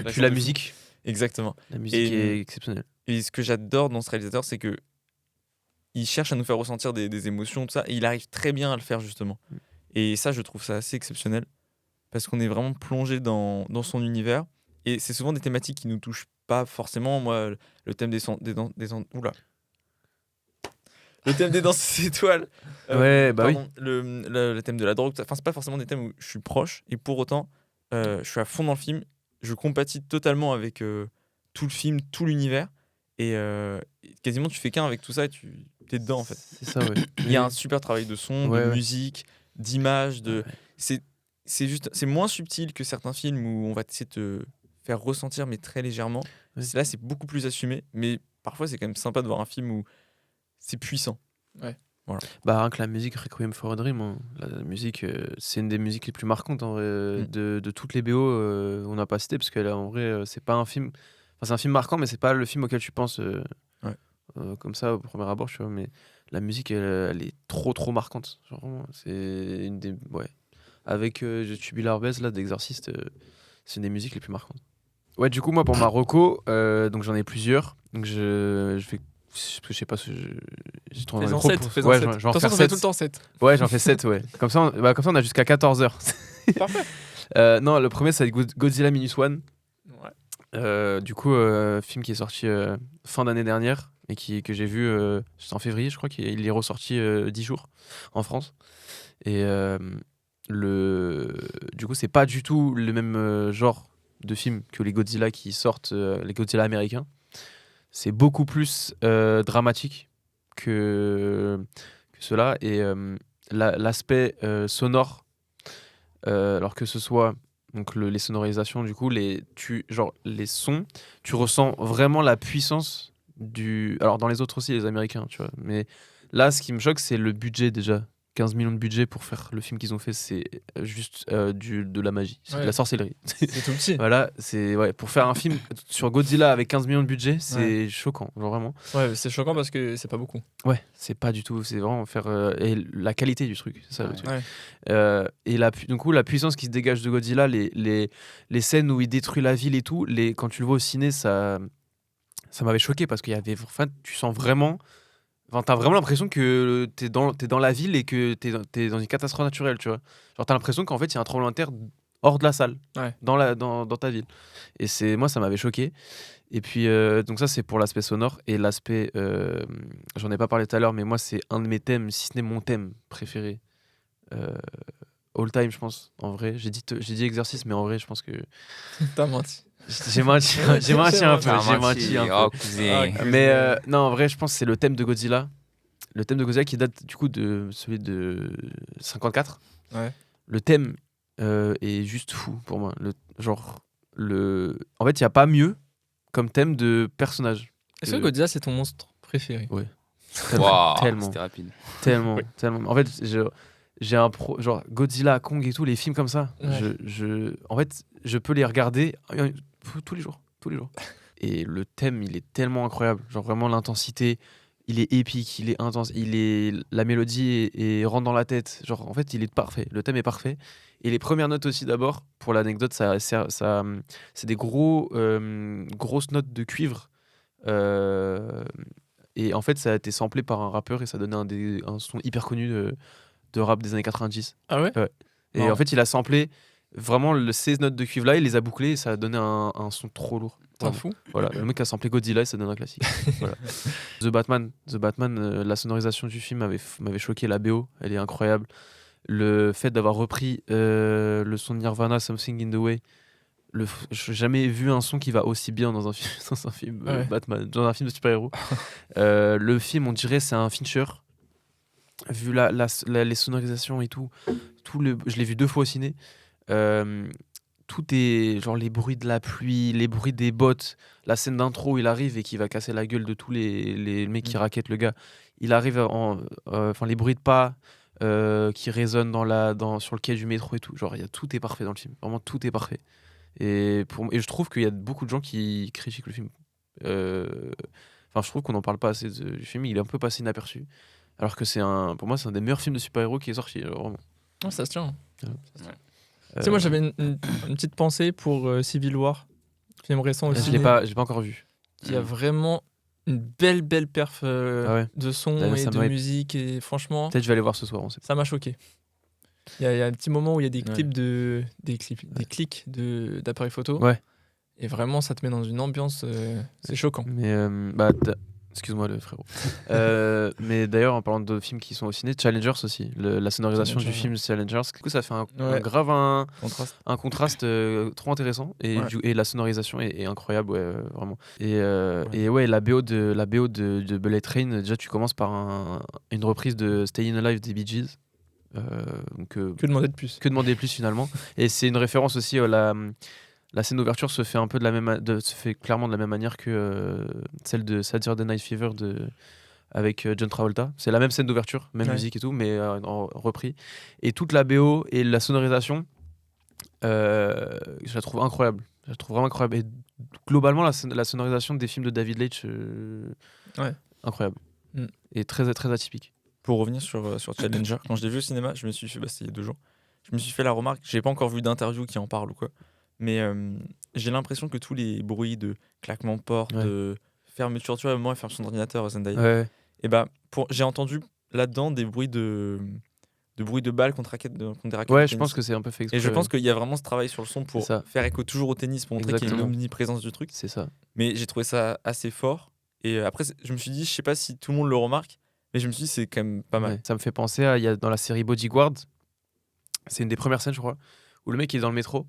Puis la musique. Exactement. La musique est exceptionnelle. Et ce que j'adore dans ce réalisateur, c'est que il cherche à nous faire ressentir des émotions, tout ça, et il arrive très bien à le faire justement. Et ça, je trouve ça assez exceptionnel parce qu'on est vraiment plongé dans son univers. Et c'est souvent des thématiques qui nous touchent pas forcément. Moi, le thème oula. Le thème des danses étoiles. Le thème de la drogue. Enfin, c'est pas forcément des thèmes où je suis proche. Et pour autant, je suis à fond dans le film. Je compatis totalement avec tout le film, tout l'univers. Et quasiment, tu fais qu'un avec tout ça et tu es dedans, en fait. C'est ça, ouais. Il y a un super travail de son, de musique, d'image. C'est moins subtil que certains films où on va essayer de te faire ressentir, mais très légèrement. Là, c'est beaucoup plus assumé. Mais parfois, c'est quand même sympa de voir un film où c'est puissant. Ouais. Voilà. Bah, rien que la musique Requiem for a Dream, hein. La musique, c'est une des musiques les plus marquantes en vrai, de toutes les BO. On n'a pas cité parce que là, en vrai, c'est pas un film. Enfin, c'est un film marquant, mais c'est pas le film auquel tu penses comme ça au premier abord, tu vois. Mais la musique, elle est trop marquante. Genre, vraiment, c'est une des. Ouais. Avec Tubular Bells là, d'Exorcist, c'est une des musiques les plus marquantes. Ouais, du coup, moi, pour ma reco, donc j'en ai plusieurs. Donc je vais. Parce que je sais pas si j'ai trouvé fais-en 7. Ouais, j'en fais 7. Tout le temps 7. Ouais, j'en fais 7, ouais. Comme ça, on a jusqu'à 14h. Parfait. Non, le premier, c'est Godzilla Minus One. Ouais. Du coup, film qui est sorti fin d'année dernière et que j'ai vu c'était en février, je crois qu'il est ressorti 10 jours en France. Et du coup, c'est pas du tout le même genre de film que les Godzilla qui sortent, les Godzilla américains. C'est beaucoup plus dramatique que cela. Et l'aspect sonore, alors que ce soit donc les sonorisations, du coup, les sons, tu ressens vraiment la puissance du. Alors, dans les autres aussi, les Américains, tu vois. Mais là, ce qui me choque, c'est le budget déjà. 15 millions de budget pour faire le film qu'ils ont fait, c'est juste de la magie, c'est de la sorcellerie. C'est tout petit. Voilà, pour faire un film sur Godzilla avec 15 millions de budget, c'est choquant, genre vraiment. Ouais, c'est choquant parce que c'est pas beaucoup. Ouais, c'est pas du tout, c'est vraiment faire et la qualité du truc, c'est ça le truc. Ouais. Et du coup, la puissance qui se dégage de Godzilla, les scènes où il détruit la ville et tout, quand tu le vois au ciné, ça m'avait choqué parce qu'il y avait, enfin, tu sens vraiment. Enfin, t'as vraiment l'impression que t'es dans la ville et que t'es dans une catastrophe naturelle, tu vois. Genre, t'as l'impression qu'en fait, il y a un tremblement de terre hors de la salle, dans ta ville. Et moi, ça m'avait choqué. Et puis, donc ça, c'est pour l'aspect sonore. Et l'aspect, j'en ai pas parlé tout à l'heure, mais moi, c'est un de mes thèmes, si ce n'est mon thème préféré. All time, je pense, en vrai. J'ai dit exercice, mais en vrai, je pense que... T'as menti. J'ai menti un peu. Mais non, en vrai, je pense que c'est le thème de Godzilla. Le thème de Godzilla qui date du coup de celui de 54. Ouais. Le thème est juste fou pour moi. En fait, il n'y a pas mieux comme thème de personnage. Est-ce que Godzilla, c'est ton monstre préféré? Ouais. Tellement. C'était rapide. Tellement. En fait, j'ai genre Godzilla, Kong et tout, les films comme ça. Ouais. En fait, je peux les regarder tous les jours. Et le thème, il est tellement incroyable. Genre vraiment l'intensité, il est épique, il est intense, la mélodie rentre dans la tête. Genre en fait, il est parfait. Le thème est parfait. Et les premières notes aussi d'abord. Pour l'anecdote, ça c'est des grosses notes de cuivre. Et en fait, ça a été samplé par un rappeur et ça donnait un son hyper connu de rap des années 90. Ah ouais? Et en fait, il a samplé vraiment ces notes de cuivre là, il les a bouclées et ça a donné un son trop lourd. T'en fous? Voilà, le mec a samplé Godzilla et ça donne un classique. Voilà. The Batman, la sonorisation du film m'avait choqué, la BO, elle est incroyable. Le fait d'avoir repris le son de Nirvana, Something in the Way, j'ai jamais vu un son qui va aussi bien dans un film Batman, dans un film de super-héros. Le film, on dirait, c'est un Fincher. Vu les sonorisations et tout je l'ai vu 2 fois au ciné. Tout est genre les bruits de la pluie, les bruits des bottes, la scène d'intro où il arrive et qui va casser la gueule de tous les mecs qui raquettent le gars. Il arrive les bruits de pas qui résonnent sur le quai du métro et tout. Genre tout est parfait dans le film. Vraiment tout est parfait. Et je trouve qu'il y a beaucoup de gens qui critiquent le film. Je trouve qu'on n'en parle pas assez du film. Il est un peu passé inaperçu. Alors que pour moi, c'est un des meilleurs films de super-héros qui est sorti. Vraiment. Oh, ça se tient. Ouais. Tu sais, moi, j'avais une petite pensée pour Civil War, film récent aussi. Je l'ai pas encore vu. Qui a vraiment une belle perf de son et de musique. Et franchement, peut-être je vais aller voir ce soir. Ça m'a choqué. Il y a un petit moment où il y a des clips des clics d'appareils photo. Ouais. Et vraiment, ça te met dans une ambiance, c'est choquant. Mais excuse-moi le frérot. Mais d'ailleurs, en parlant de films qui sont au ciné, Challengers aussi, la sonorisation du film Challengers, du coup, ça fait un contraste trop intéressant et la sonorisation est incroyable, vraiment. Et ouais, la BO de Bullet Train, déjà tu commences par une reprise de Stayin' Alive des Bee Gees. Que demander de plus? Que demander de plus finalement. Et c'est une référence aussi la scène d'ouverture se fait un peu se fait clairement de la même manière que celle de Saturday Night Fever avec John Travolta. C'est la même scène d'ouverture, même musique et tout, mais repris. Et toute la BO et la sonorisation, je la trouve incroyable. Je la trouve vraiment incroyable. Et globalement, la sonorisation des films de David Leitch, incroyable. Et très, très atypique. Pour revenir sur Challenger, quand je l'ai vu au cinéma, je me suis fait, c'était il y a 2 jours, je me suis fait la remarque, j'ai pas encore vu d'interview qui en parle ou quoi, mais j'ai l'impression que tous les bruits de claquement de porte, de fermeture, tu vois, à un moment elle ferme son ordinateur, Zendaya, et j'ai entendu là-dedans des bruits de balles contre des raquettes. Ouais, je pense que c'est un peu fait exprès. Et je pense qu'il y a vraiment ce travail sur le son pour faire écho toujours au tennis, pour montrer qu'il y a une omniprésence du truc. C'est ça. Mais j'ai trouvé ça assez fort. Et après, je me suis dit, je sais pas si tout le monde le remarque, mais je me suis dit, c'est quand même pas mal. Ça me fait penser il y a dans la série Bodyguard, c'est une des premières scènes, je crois, où le mec est dans le métro.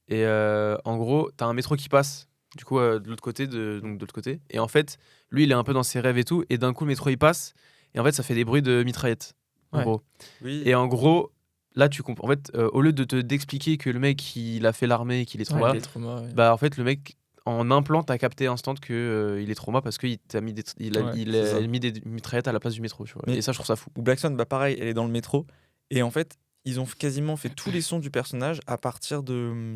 Et en gros, t'as un métro qui passe, du coup, de l'autre côté. Et en fait, lui, il est un peu dans ses rêves et tout. Et d'un coup, le métro, il passe. Et en fait, ça fait des bruits de mitraillettes. En gros. Oui. Et en gros, là, tu comprends. En fait, au lieu d'expliquer que le mec, il a fait l'armée et qu'il est trauma, en fait, le mec, en implant, t'as capté instant que il est trauma parce qu'il t'a mis il a mis des mitraillettes à la place du métro. Tu vois. Et ça, je trouve ça fou. Ou Black Swan, pareil, elle est dans le métro. Et en fait, ils ont quasiment fait tous les sons du personnage à partir de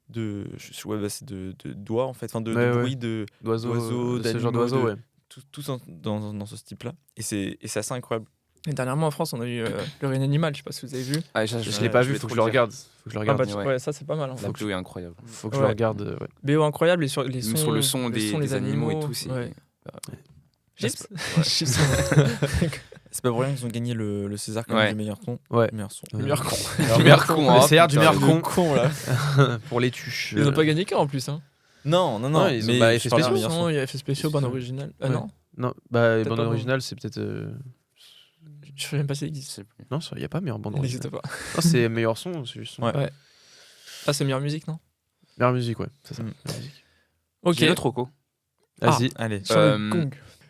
doigts, en fait. Enfin, de bruits d'oiseaux, ce genre d'oiseaux, tout dans ce type-là. Et c'est assez incroyable. Et dernièrement en France, on a eu Le Règne Animal, je sais pas si vous avez vu. Je l'ai pas vu, faut que je le regarde. Ça c'est pas mal. La BO est incroyable. Faut que je le regarde. BO incroyable et sur les sons, sur le son des animaux et tout. Chips. C'est pas pour rien qu'ils ont gagné le César comme du meilleur son. Meilleur con. Le César du meilleur con là. Pour les tuches. Ils ont pas gagné qu'un en plus. Non. Ils ont effets spéciaux. Non, il y a effets spéciaux, bande originale. Non, bande originale, c'est peut-être. Je sais même pas si ça existe. Non, il n'y a pas meilleure bande originale. Il n'existe pas. Non, c'est meilleur son, c'est juste son. Ouais. Ah, c'est meilleure musique, non? Meilleure musique, ouais, c'est ça. Ok. J'ai le troco. Vas-y. Allez.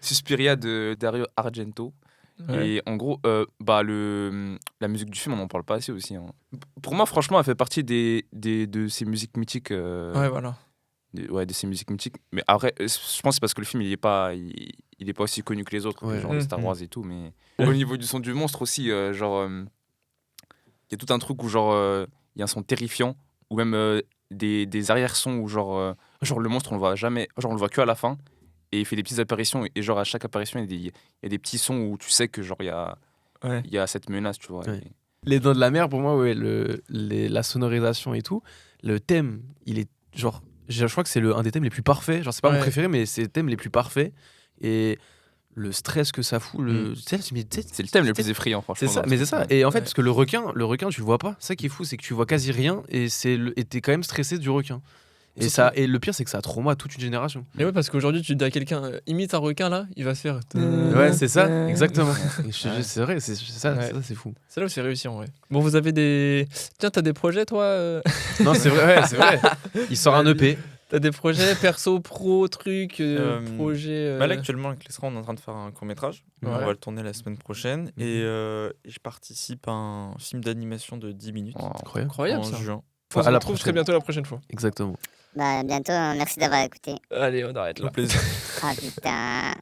Suspiria de Dario Argento. Et en gros, la musique du film, on n'en parle pas assez aussi. Hein. Pour moi, franchement, elle fait partie de ces musiques mythiques. Ouais, voilà. De ces musiques mythiques. Mais après, je pense que c'est parce que le film, il est pas aussi connu que les autres, genre Star Wars et tout. Mais au niveau du son du monstre aussi, il y a tout un truc où il y a un son terrifiant, ou même des arrière-sons où genre le monstre, on le voit jamais, genre on le voit que à la fin. Et il fait des petites apparitions, et genre à chaque apparition, il y a des petits sons où tu sais que genre il y a cette menace, tu vois. Les Dents de la Mer, pour moi, la sonorisation et tout, le thème, il est genre, je crois que c'est un des thèmes les plus parfaits. Genre, c'est pas mon préféré, mais c'est le thème les plus parfaits. Et le stress que ça fout, c'est le thème le plus effrayant, franchement. C'est ça, mais c'est ça. Et en fait, parce que le requin, tu le vois pas. Ça qui est fou, c'est que tu vois quasi rien, et t'es quand même stressé du requin. Et le pire, c'est que ça trauma toute une génération. Et ouais, parce qu'aujourd'hui, tu dis à quelqu'un, imite un requin là, il va se faire. Ouais, c'est ça, exactement. C'est vrai, c'est ça, c'est fou. C'est là où c'est réussi en vrai. Bon, vous avez des. Tiens, t'as des projets toi Non, c'est vrai, c'est vrai. Il sort un EP. T'as des projets perso, pro, trucs, projets. Là, actuellement, avec l'ESRA, on est en train de faire un court-métrage. On va le tourner la semaine prochaine. Et je participe à un film d'animation de 10 minutes. Incroyable en ça. juin. On se retrouve très bientôt la prochaine fois. Exactement. Bientôt, merci d'avoir écouté. Allez, on arrête là. Au plaisir. Ah putain.